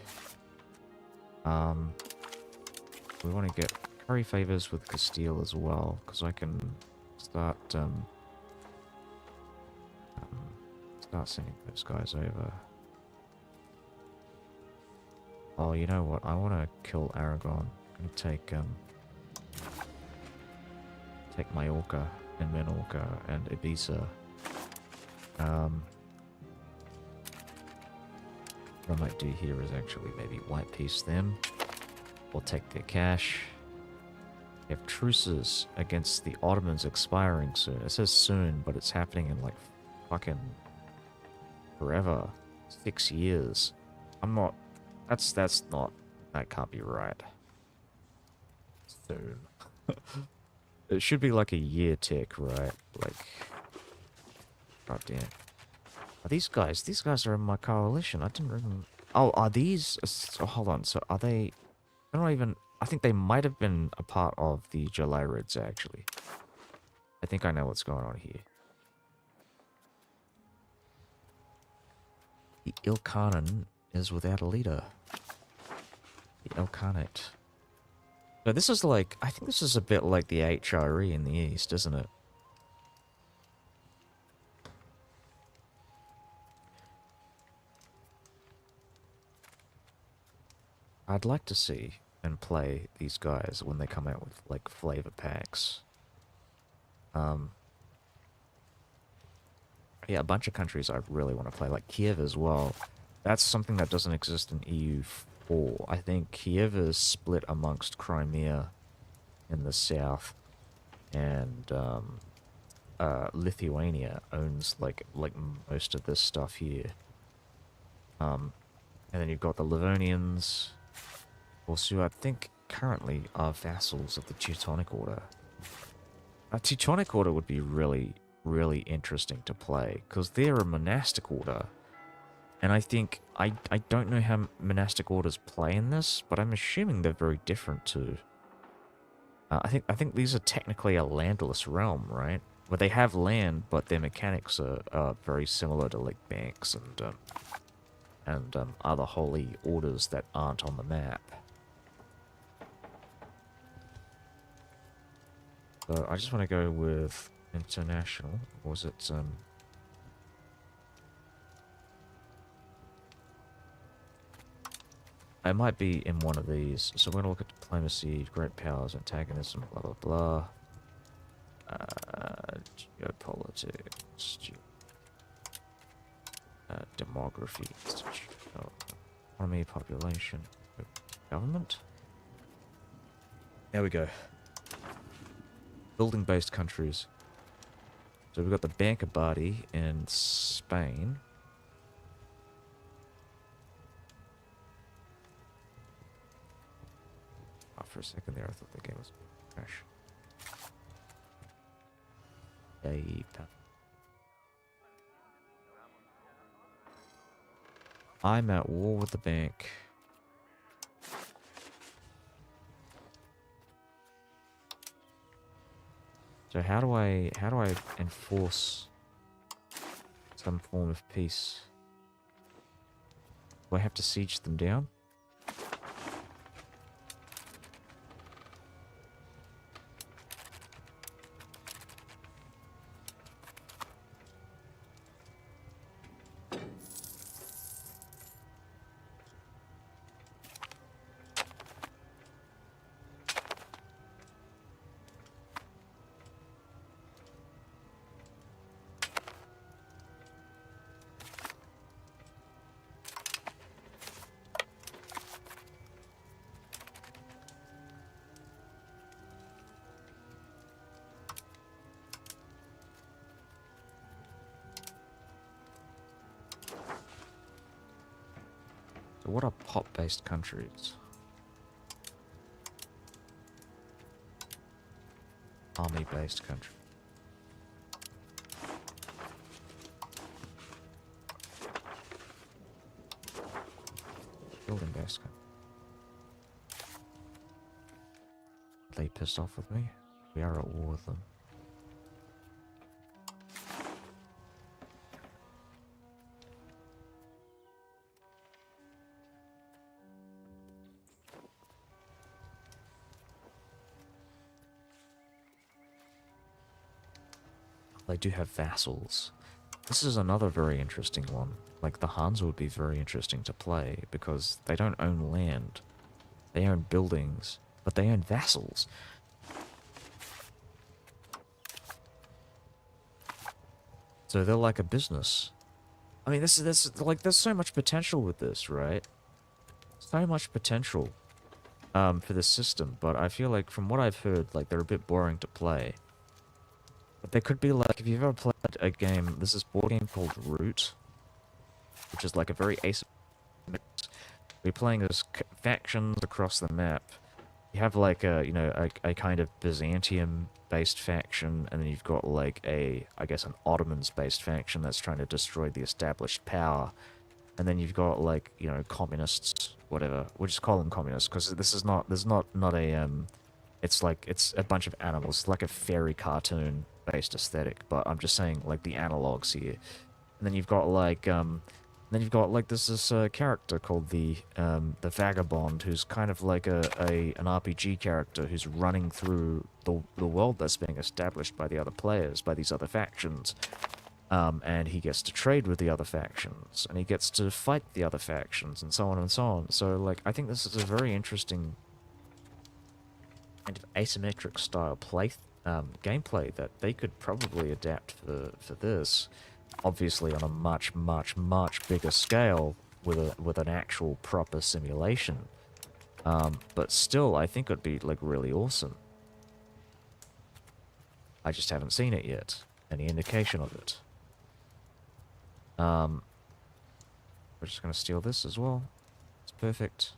We want to get curry favors with Castile as well, because I can start start sending those guys over. Oh, you know what? I want to kill Aragon. I'm gonna take Majorca and Menorca and Ibiza. What I might do here is actually maybe white piece them, or take their cash. We have truces against the Ottomans expiring soon. It says soon, but it's happening in like fucking forever. 6 years. I'm not. That's not. That can't be right. Soon. It should be like a year tick, right? Like. God damn. Are these guys? These guys are in my coalition. I didn't even... Oh, are these... Oh, hold on. So are they... They're not even... I think they might have been a part of the Jalarids, actually. I think I know what's going on here. The Ilkhanan is without a leader. The Elkanate. So this is like, I think this is a bit like the HRE in the East, isn't it? I'd like to see and play these guys when they come out with, like, flavor packs. Yeah, a bunch of countries I really want to play, like Kiev as well. That's something that doesn't exist in EU4. I think Kiev is split amongst Crimea in the south, and Lithuania owns like most of this stuff here. And then you've got the Livonians, also I think currently are vassals of the Teutonic Order. A Teutonic Order would be really interesting to play, because they're a monastic order. And I think, I don't know how monastic orders play in this, but I'm assuming they're very different too. I think these are technically a landless realm, right? Where they have land, but their mechanics are very similar to like banks and other holy orders that aren't on the map. So I just want to go with international. Or was it I might be in one of these. So we're going to look at diplomacy, great powers, antagonism, blah, blah, blah. Geopolitics. Demography. Economy, population. Government? There we go. Building-based countries. So we've got the Banca Bardi in Spain. For a second there, I thought the game was crash. I'm at war with the bank. So how do I enforce some form of peace? Do I have to siege them down? So what are pop-based countries? Army-based country. Building-based country. Are they pissed off with me? We are at war with them. They do have vassals. This is another very interesting one. Like, the Huns would be very interesting to play, because they don't own land. They own buildings, but they own vassals. So they're like a business. I mean, this like, there's so much potential with this, right? So much potential for this system, but I feel like from what I've heard, like, they're a bit boring to play. But they could be like, if you've ever played a game, there's this board game called Root, which is like a very asymmetric. We're playing as factions across the map. You have like a, you know, a kind of Byzantium-based faction, and then you've got like a, I guess, an Ottomans-based faction that's trying to destroy the established power. And then you've got like, you know, communists, whatever. We'll just call them communists, because this is not, there's not a, it's like, it's a bunch of animals. It's like a fairy cartoon based aesthetic, but I'm just saying like the analogs here. And then you've got like then you've got like this character called the Vagabond, who's kind of like an RPG character who's running through the world that's being established by the other players, by these other factions. And he gets to trade with the other factions, and he gets to fight the other factions, and so on and so on. So like I think this is a very interesting kind of asymmetric style gameplay that they could probably adapt for this. Obviously on a much, much, much bigger scale with an actual proper simulation. But still, I think it'd be like really awesome. I just haven't seen it yet. Any indication of it. We're just gonna steal this as well. It's perfect.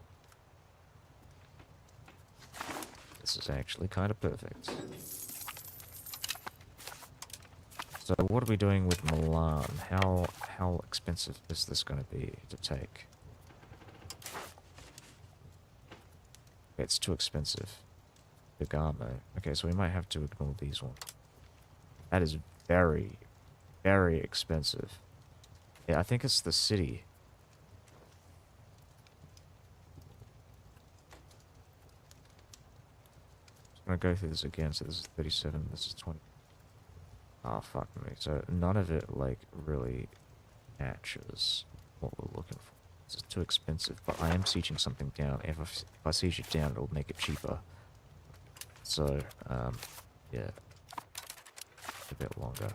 This is actually kind of perfect. So what are we doing with Milan? How expensive is this going to be to take? Okay, it's too expensive. Bergamo. Okay, so we might have to ignore these ones. That is very, very expensive. Yeah, I think it's the city. I'm gonna go through this again. So this is 37, this is 20. Oh, fuck me. So none of it, like, really matches what we're looking for. This is too expensive, but I am sieging something down. If I siege it down, it'll make it cheaper. So, yeah. A bit longer.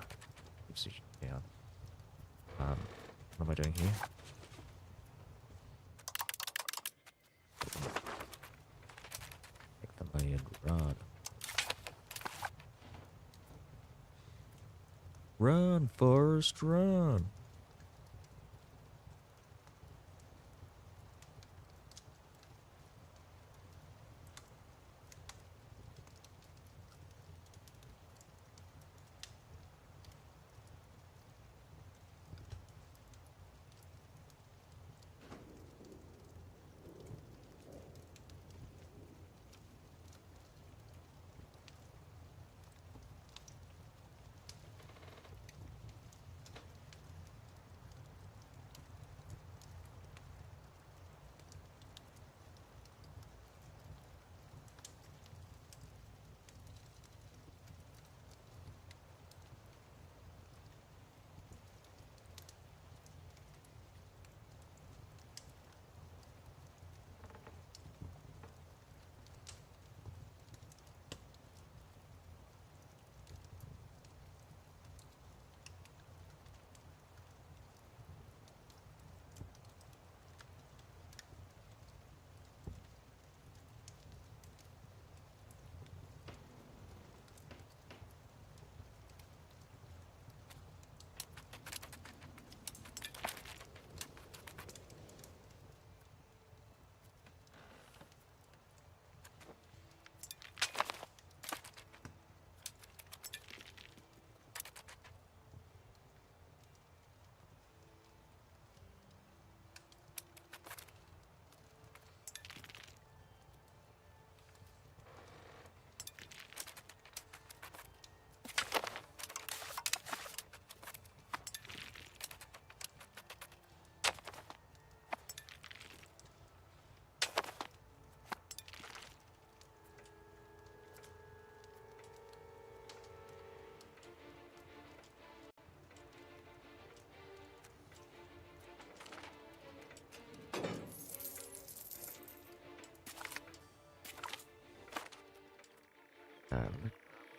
Keep sieging it down. What am I doing here? Take the money and run. Run, Forrest, run!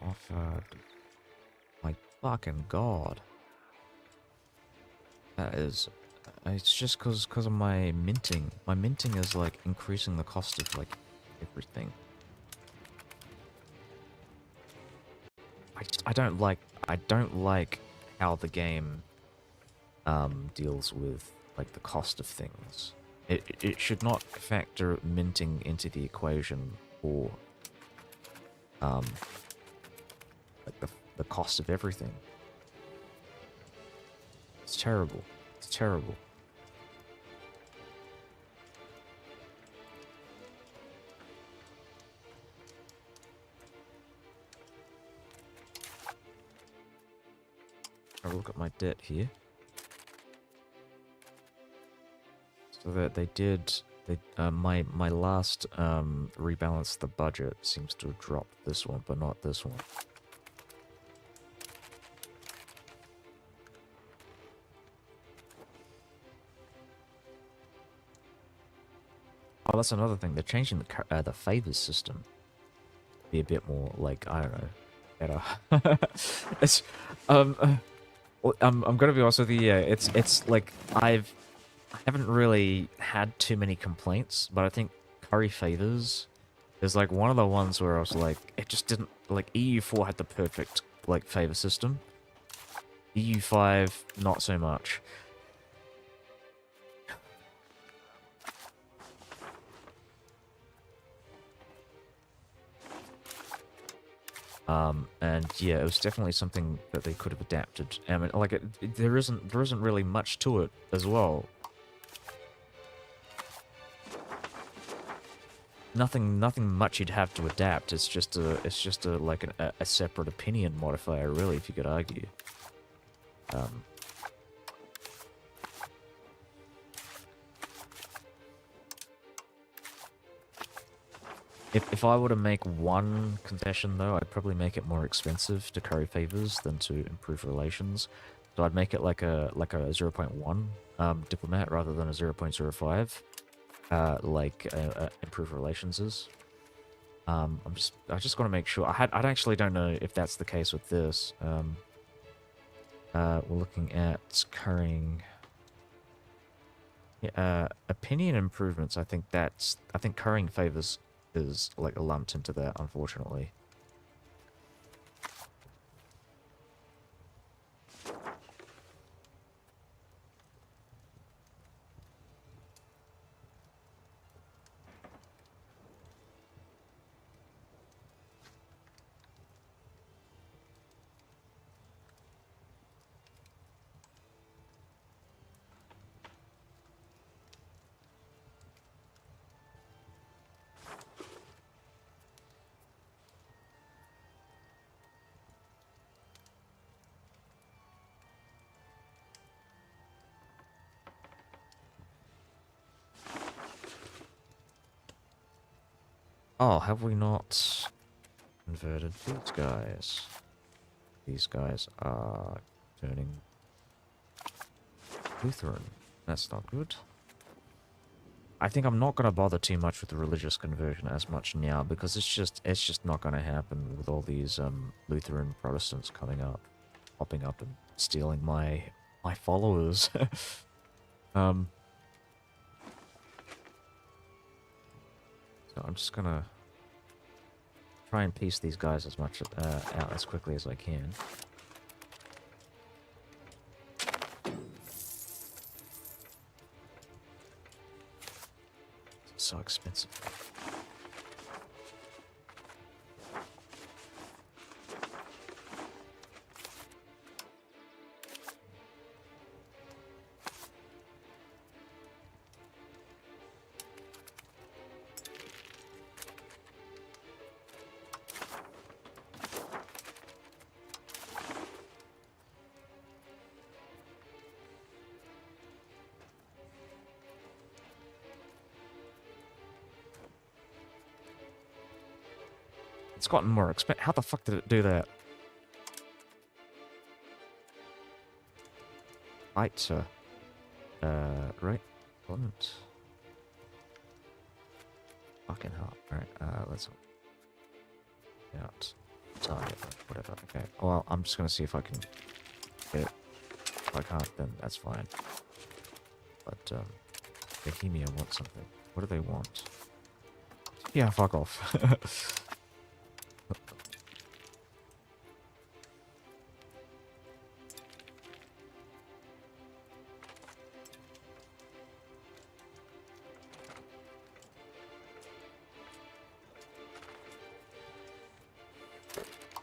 Offered. My fucking god. That is... It's just cause of my minting. My minting is like increasing the cost of like everything. I don't like how the game deals with like the cost of things. It should not factor minting into the equation or like the cost of everything. It's terrible. It's terrible. I'll look at my debt here. So that they did. My last rebalance the budget seems to have dropped this one, but not this one. Oh, that's another thing. They're changing the favors system. Be a bit more like, I don't know, better. It's well, I'm gonna be honest with you. Yeah, it's like I haven't really had too many complaints, but I think curry favors is like one of the ones where I was like, it just didn't like EU4 had the perfect like favor system. EU5 not so much. And yeah, it was definitely something that they could have adapted. I mean, like there isn't really much to it as well. Nothing much you'd have to adapt. It's just a like a separate opinion modifier, really, if you could argue. If I were to make one concession, though, I'd probably make it more expensive to curry favors than to improve relations. So I'd make it like a 0.1 diplomat rather than a 0.05, like improve relations is. I just want to make sure. I actually don't know if that's the case with this. We're looking at currying. Yeah, opinion improvements. I think currying favors is like lumped into that, unfortunately. Oh, have we not converted these guys? These guys are turning Lutheran. That's not good. I think I'm not going to bother too much with the religious conversion as much now because it's just not going to happen with all these Lutheran Protestants coming up, popping up and stealing my followers. So I'm just gonna try and piece these guys as much out as quickly as I can. It's so expensive. It's gotten more expensive. How the fuck did it do that? Right, sir. Right. Blunt. Fucking hell. Alright, let's out. Target, whatever. Okay. Well, I'm just gonna see if I can get it. If I can't, then that's fine. But, Bohemia wants something. What do they want? Yeah, fuck off.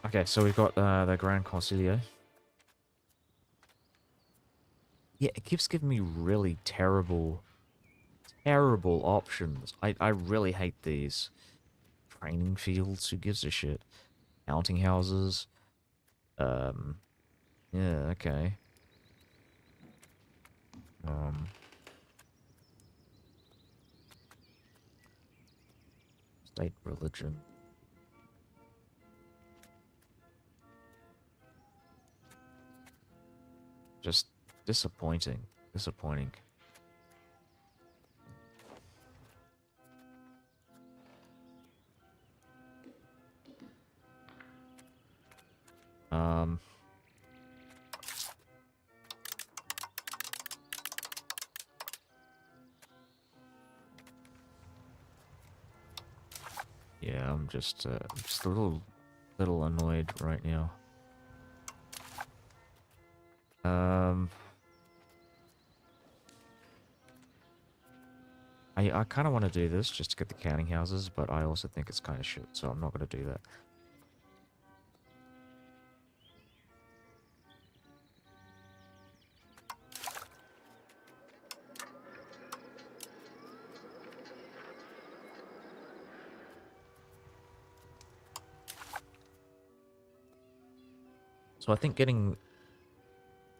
Okay, so we've got the Grand Concilio. Yeah, it keeps giving me really terrible options. I really hate these. Training fields, who gives a shit? Counting houses. Yeah, okay. State religion. Just disappointing. Disappointing. Yeah, I'm just a little annoyed right now. I kind of want to do this just to get the counting houses, but I also think it's kind of shit, so I'm not going to do that. So I think getting,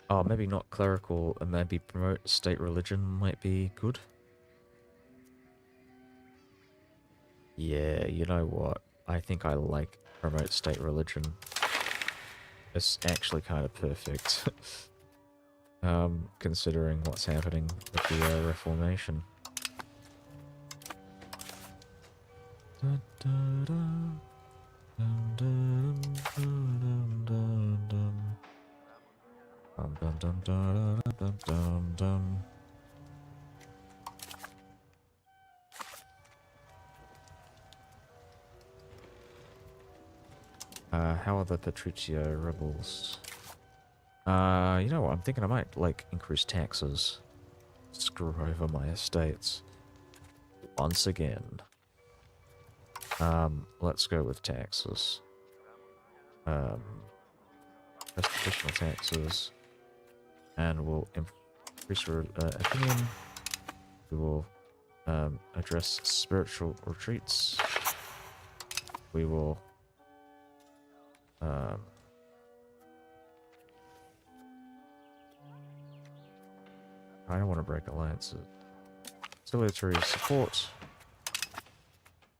oh, maybe not clerical, and maybe promote state religion might be good. Yeah, you know what? I think I like promote state religion. It's actually kind of perfect. Considering what's happening with the Reformation. Dun, dun, dun. Dun, dun, dun, dun, dun. Dun, dun, dun, dun, dun, dun, dun. How are the Patricio rebels? You know what? I'm thinking I might, like, increase taxes. Screw over my estates. Once again. Let's go with taxes. Press additional taxes. And we'll increase our opinion. We will address spiritual retreats. We will I don't want to break alliances. Military support.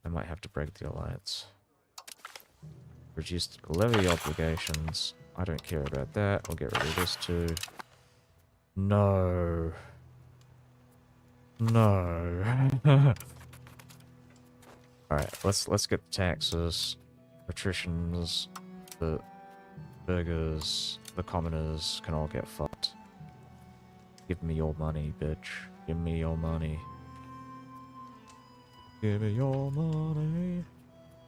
I might have to break the alliance. Reduced levy obligations. I don't care about that. I'll get rid of this too. No. No. Alright, let's get the taxes. Patricians, the burghers, the commoners can all get fucked. Give me your money, bitch. Give me your money. Give me your money.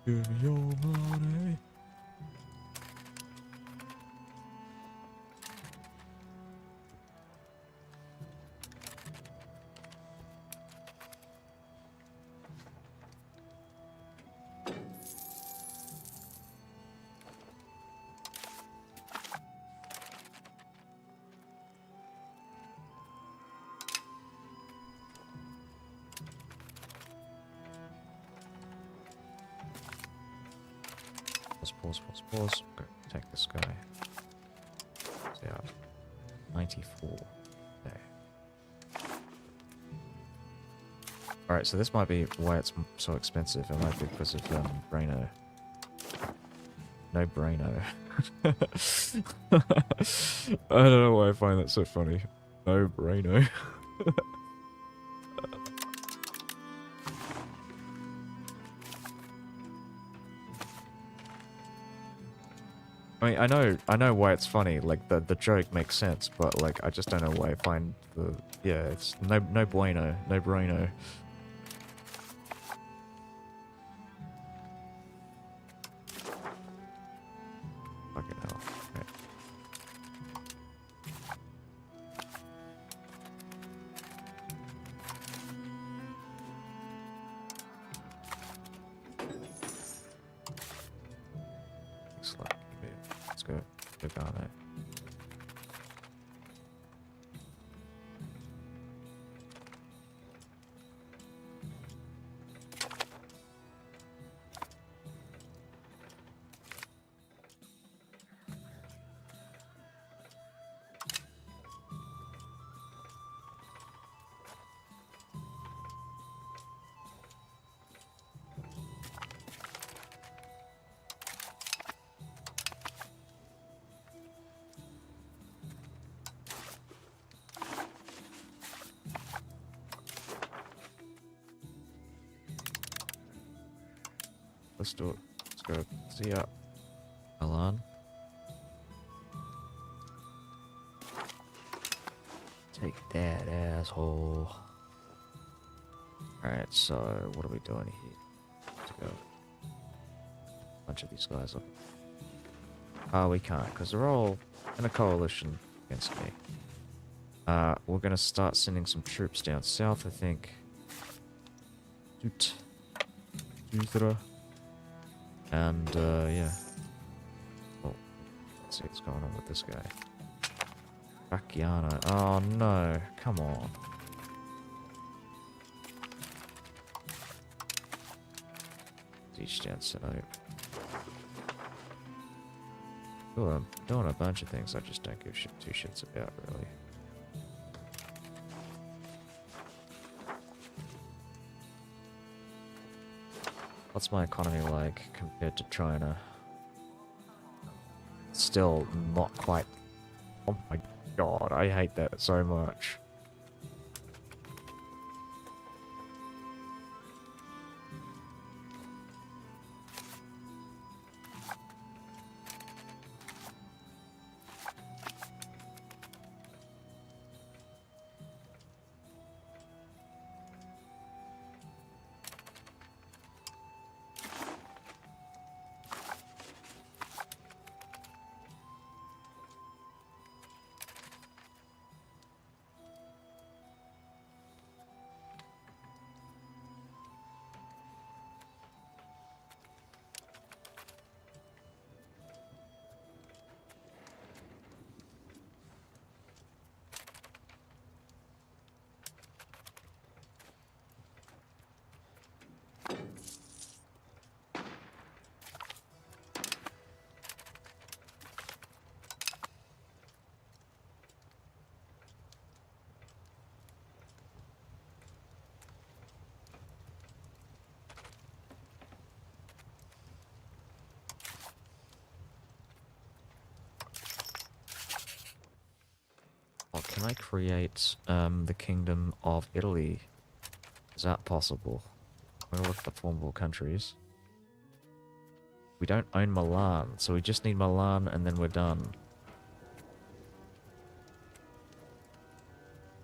Give me your money. Pause. Okay, take this guy. Yeah, 94. Okay. Alright, so this might be why it's so expensive. It might be because of Braino. No Braino. I don't know why I find that so funny. No Braino. I mean, I know why it's funny. Like the joke makes sense, but like I just don't know why I find the it's no bueno, no bueno. Fucking hell. Okay. Looks like let's go Garnet. let's do it. Let's go. See ya. Milan. Take that, asshole. Alright, so what are we doing here? Let's go. Bunch of these guys up. Oh, we can't, because they're all in a coalition against me. We're gonna start sending some troops down south, I think. And, yeah. Oh, let's see what's going on with this guy. Bakiana. Oh, no. Come on. Siege down south. Oh, I'm doing a bunch of things I just don't give two shits about, really. What's my economy like compared to China? Still not quite. Oh my god, I hate that so much. Oh, can I create the Kingdom of Italy? Is that possible? I'm gonna look at the formable countries. We don't own Milan, so we just need Milan and then we're done.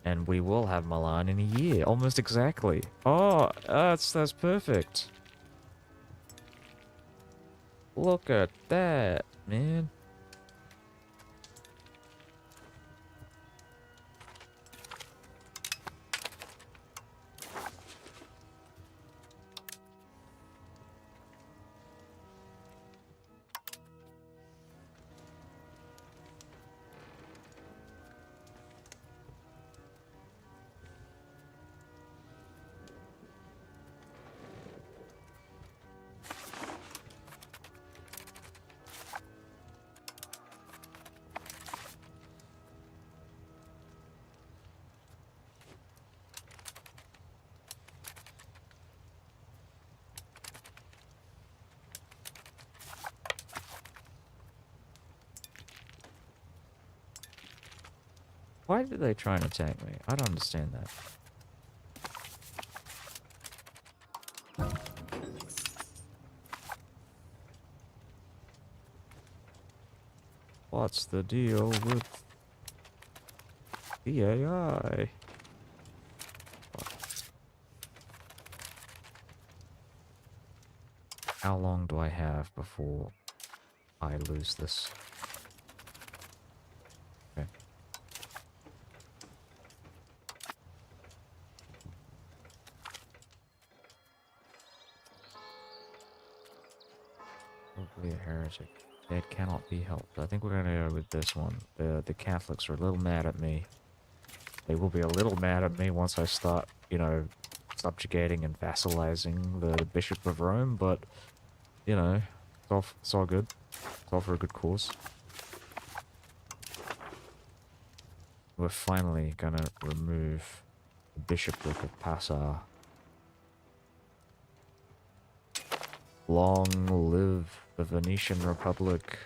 And we will have Milan in a year, almost exactly. Oh, that's perfect. Look at that, man. Why did they try and attack me? I don't understand that. What's the deal with the AI? How long do I have before I lose this? Okay. Probably a heretic. That cannot be helped. I think we're gonna go with this one. The Catholics are a little mad at me. They will be a little mad at me once I start, you know, subjugating and vassalizing the Bishop of Rome, but, you know, it's all good. It's all for a good cause. We're finally gonna remove the Bishopric of Passau. Long live the Venetian Republic.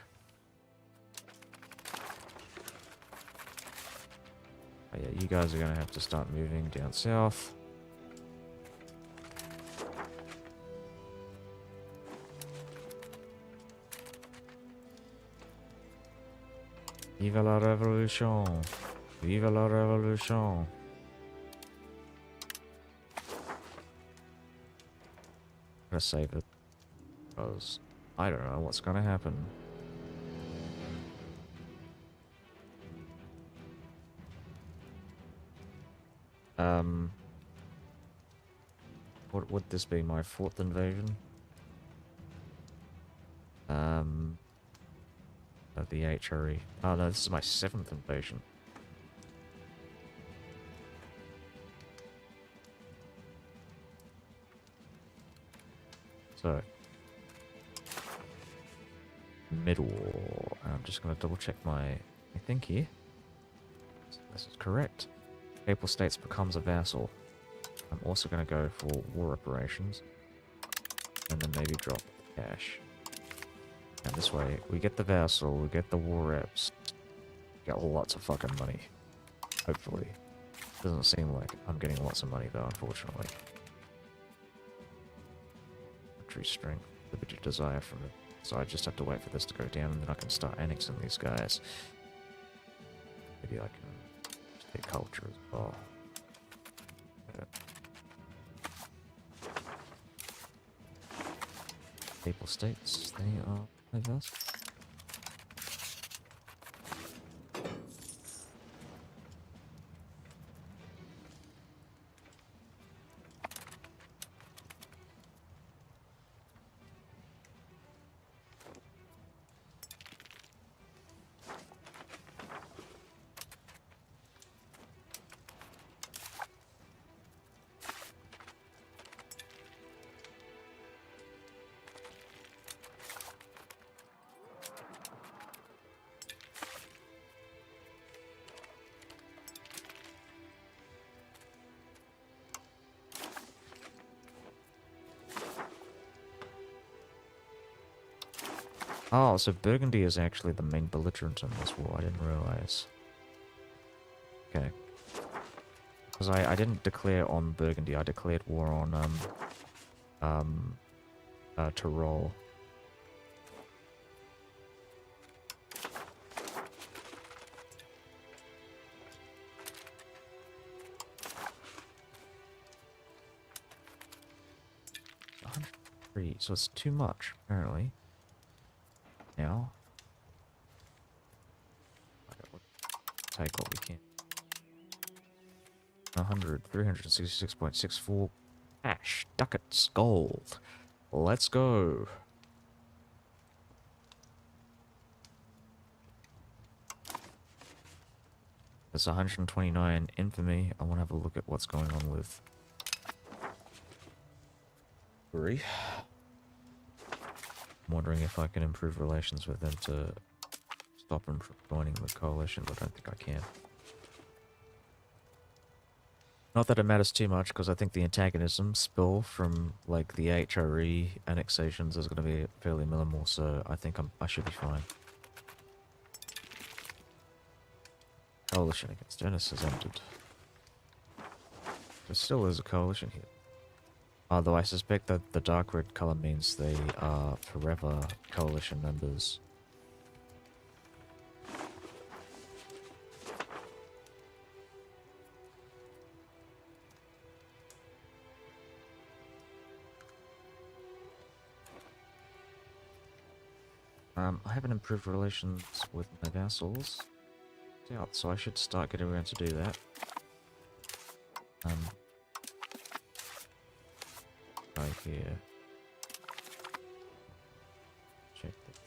Oh yeah, you guys are gonna have to start moving down south. Viva la revolution! Viva la revolution! I'm gonna save it because I don't know what's gonna happen. What would this be? My 4th invasion? Of the HRE. Oh no, this is my 7th invasion. So, mid-war. I'm just gonna double check my thing here. This is correct. Papal States becomes a vassal. I'm also gonna go for war reparations. And then maybe drop the cash. And this way, we get the vassal, we get the war reps. Get lots of fucking money. Hopefully. Doesn't seem like I'm getting lots of money though, unfortunately. True strength, liberty, desire from it. So I just have to wait for this to go down and then I can start annexing these guys. Maybe I can just get culture as well. Papal States, they are with us. Oh, so Burgundy is actually the main belligerent in this war. I didn't realize. Okay. Because I didn't declare on Burgundy. I declared war on, Tyrol. So it's too much, apparently. Now, take what we can. 366.64 cash, ducats, gold. Let's go. There's 129 infamy. I want to have a look at what's going on with Hungary. I'm wondering if I can improve relations with them to stop them from joining the coalition, but I don't think I can. Not that it matters too much, because I think the antagonism spill from, like, the HRE annexations is going to be fairly minimal, so I think I should be fine. Coalition against Venice has ended. There still is a coalition here. Although I suspect that the dark red color means they are forever coalition members. I haven't improved relations with my vassals. Doubt, so I should start getting around to do that. Right here. Check that.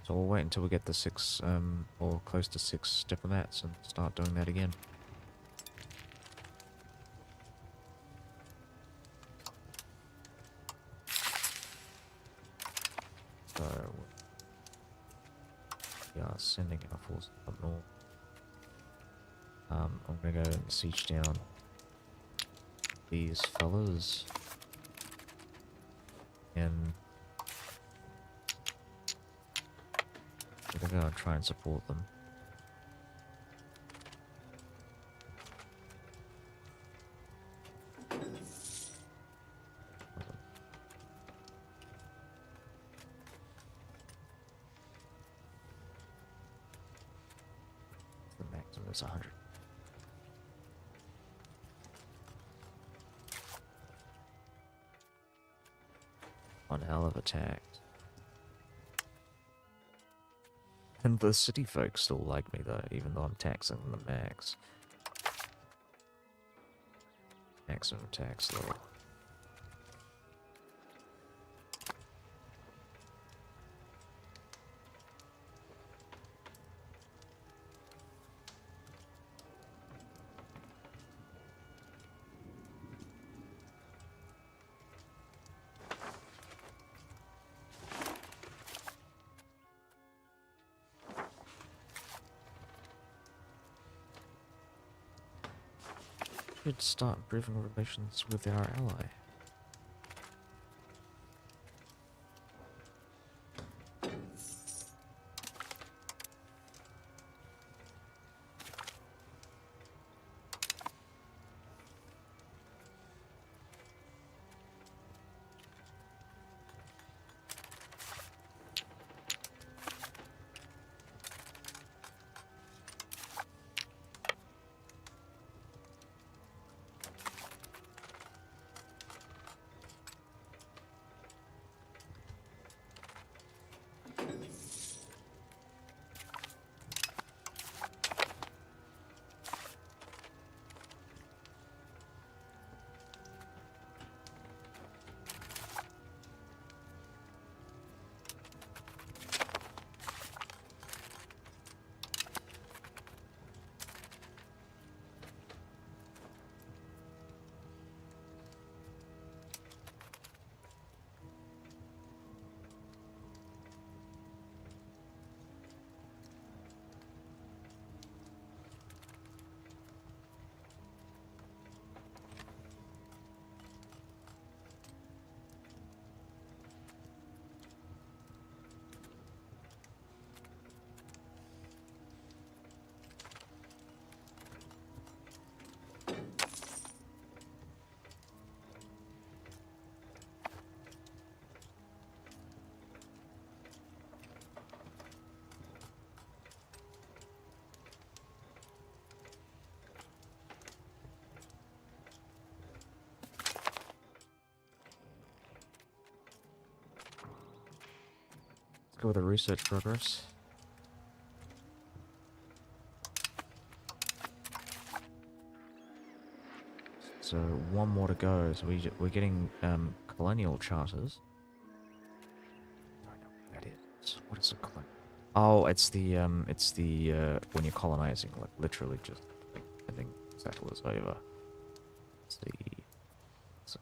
So we'll wait until we get the 6, or close to 6 diplomats and start doing that again. sending our forces up north. I'm gonna go and siege down these fellas. And we're gonna go and try and support them. The maximum is 100. One hell of attack. And the city folks still like me though, even though I'm taxing the max. Maximum tax level. Should start improving relations with our ally. Let's go with the research progress. So one more to go. So we're getting colonial charters. I don't know what that is. What is a colonial? Oh, it's the when you're colonizing, like literally just like sending settlers over. Let's see. Let's see.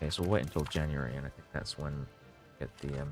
Okay, so we'll wait until January, and I think that's when we get the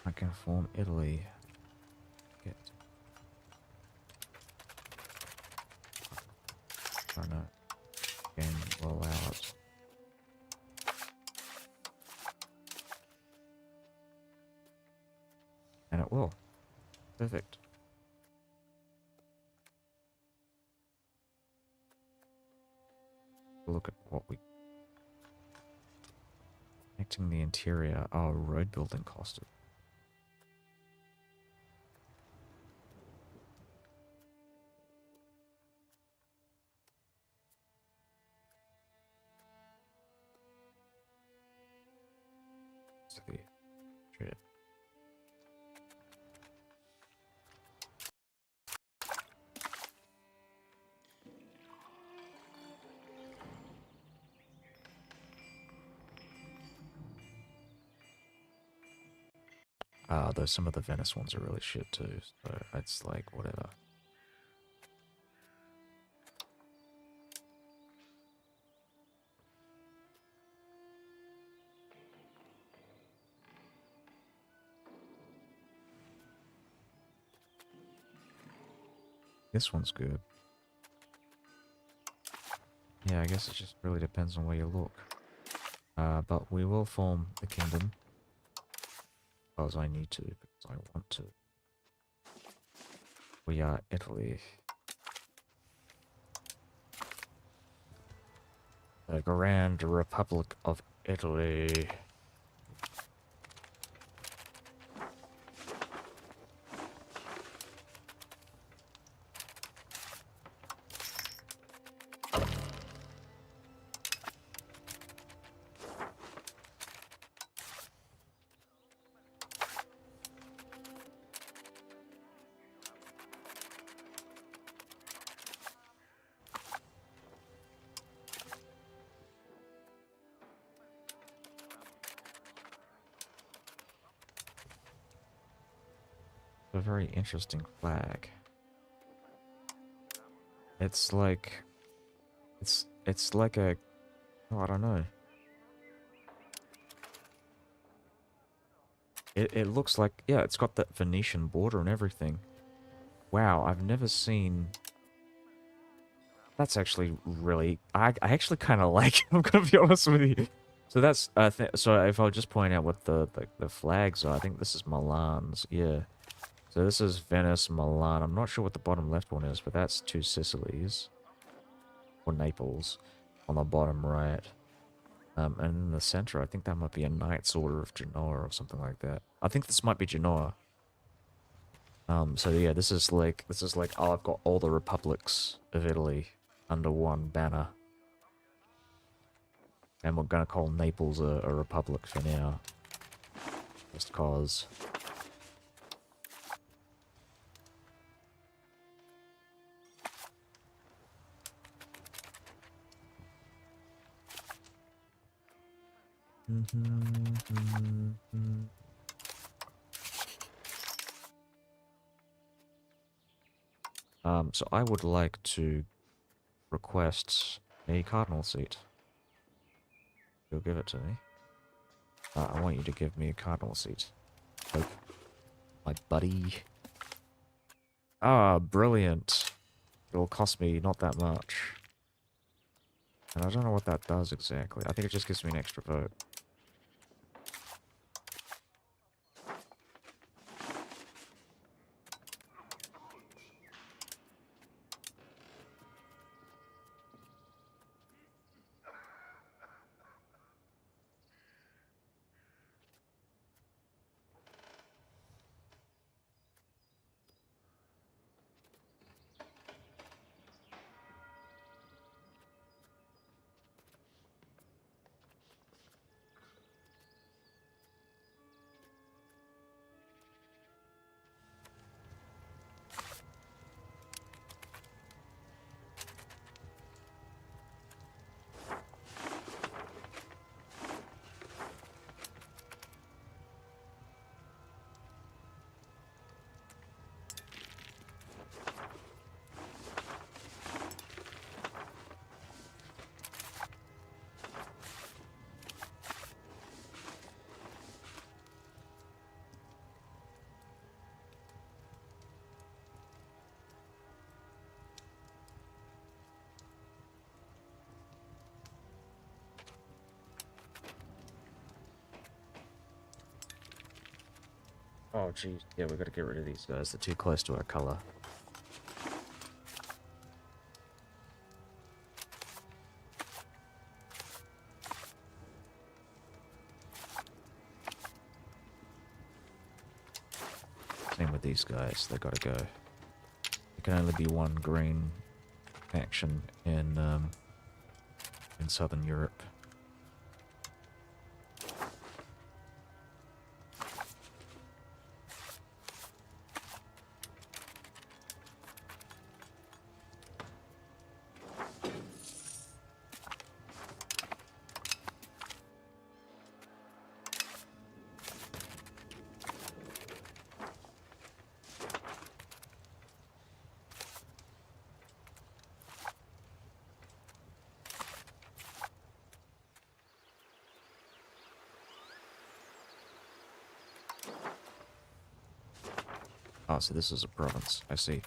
I can form Italy. Get. I don't know. Game will allow it. And it will. Perfect. Look at what we... Connecting the interior. Oh, road building costed. To the trip. Though some of the Venice ones are really shit too, so it's like, whatever. This one's good. Yeah, I guess it just really depends on where you look. But we will form the kingdom. Because I need to, because I want to. We are Italy. The Grand Republic of Italy. A very interesting flag. It's like... It's like a... Oh, I don't know. It looks like... Yeah, it's got that Venetian border and everything. Wow, I've never seen... That's actually really... I actually kind of like it, I'm gonna be honest with you. So that's... so if I'll just point out what the flags are, I think this is Milan's, yeah. So this is Venice, Milan. I'm not sure what the bottom left one is, but that's two Sicilies. Or Naples. On the bottom right. And in the center, I think that might be a Knight's Order of Genoa or something like that. I think this might be Genoa. So yeah, this is like, oh, I've got all the republics of Italy under one banner. And we're gonna call Naples a republic for now. Just cause. So I would like to request a cardinal seat. You'll give it to me. I want you to give me a cardinal seat. Like, my buddy. Ah, brilliant. It'll cost me not that much. And I don't know what that does exactly. I think it just gives me an extra vote. Oh, geez. Yeah, we gotta get rid of these guys. They're too close to our color. Same with these guys. They gotta go. There can only be one green faction in Southern Europe. Oh, so this is a province. I see.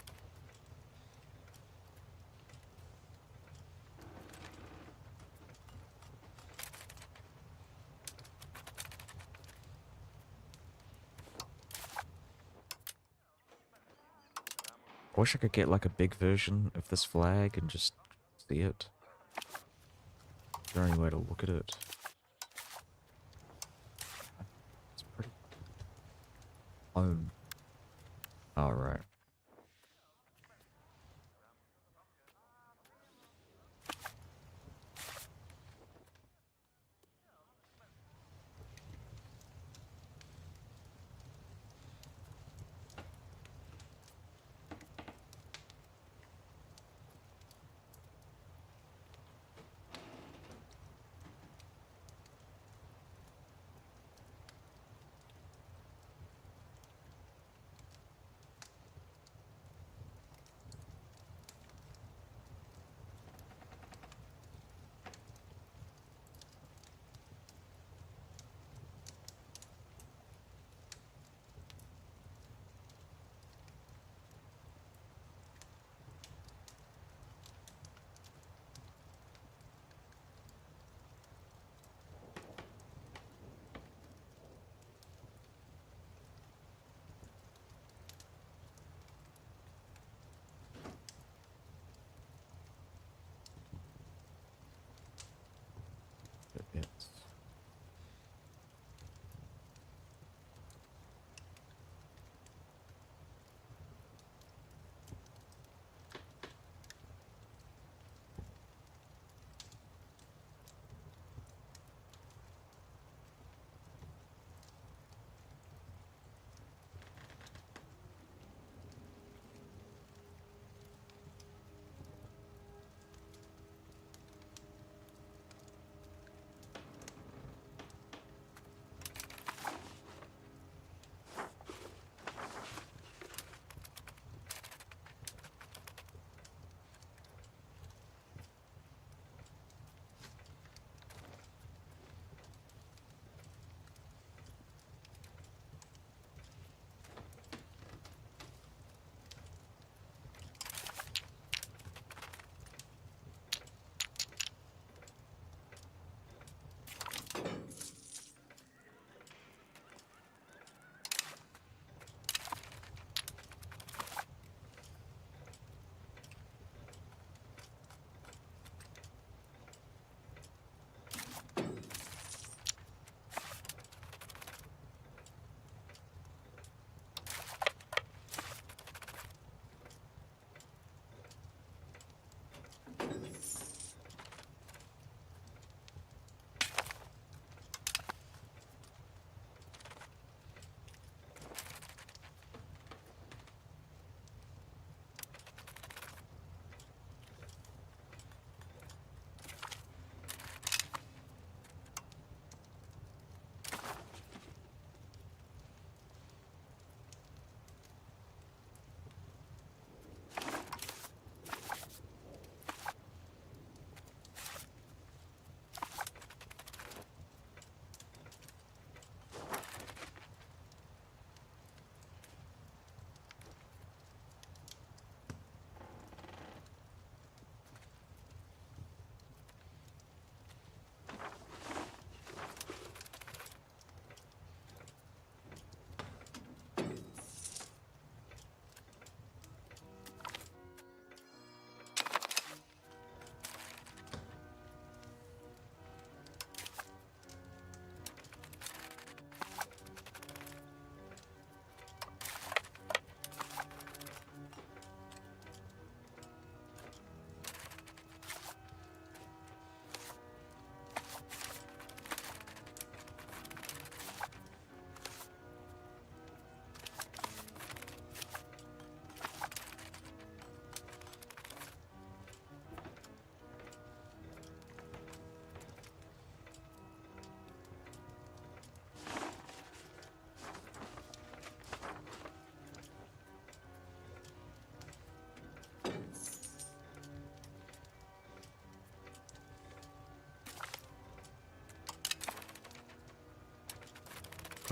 wish I could get like a big version of this flag and just see it. Is there any way to look at it? It's pretty home. Alright. It's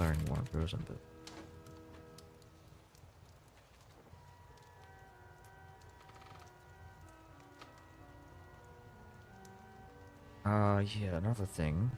clearing more version, but yeah, another thing.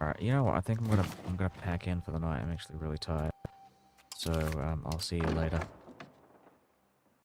Alright, you know what? I think I'm gonna pack in for the night. I'm actually really tired. So, I'll see you later.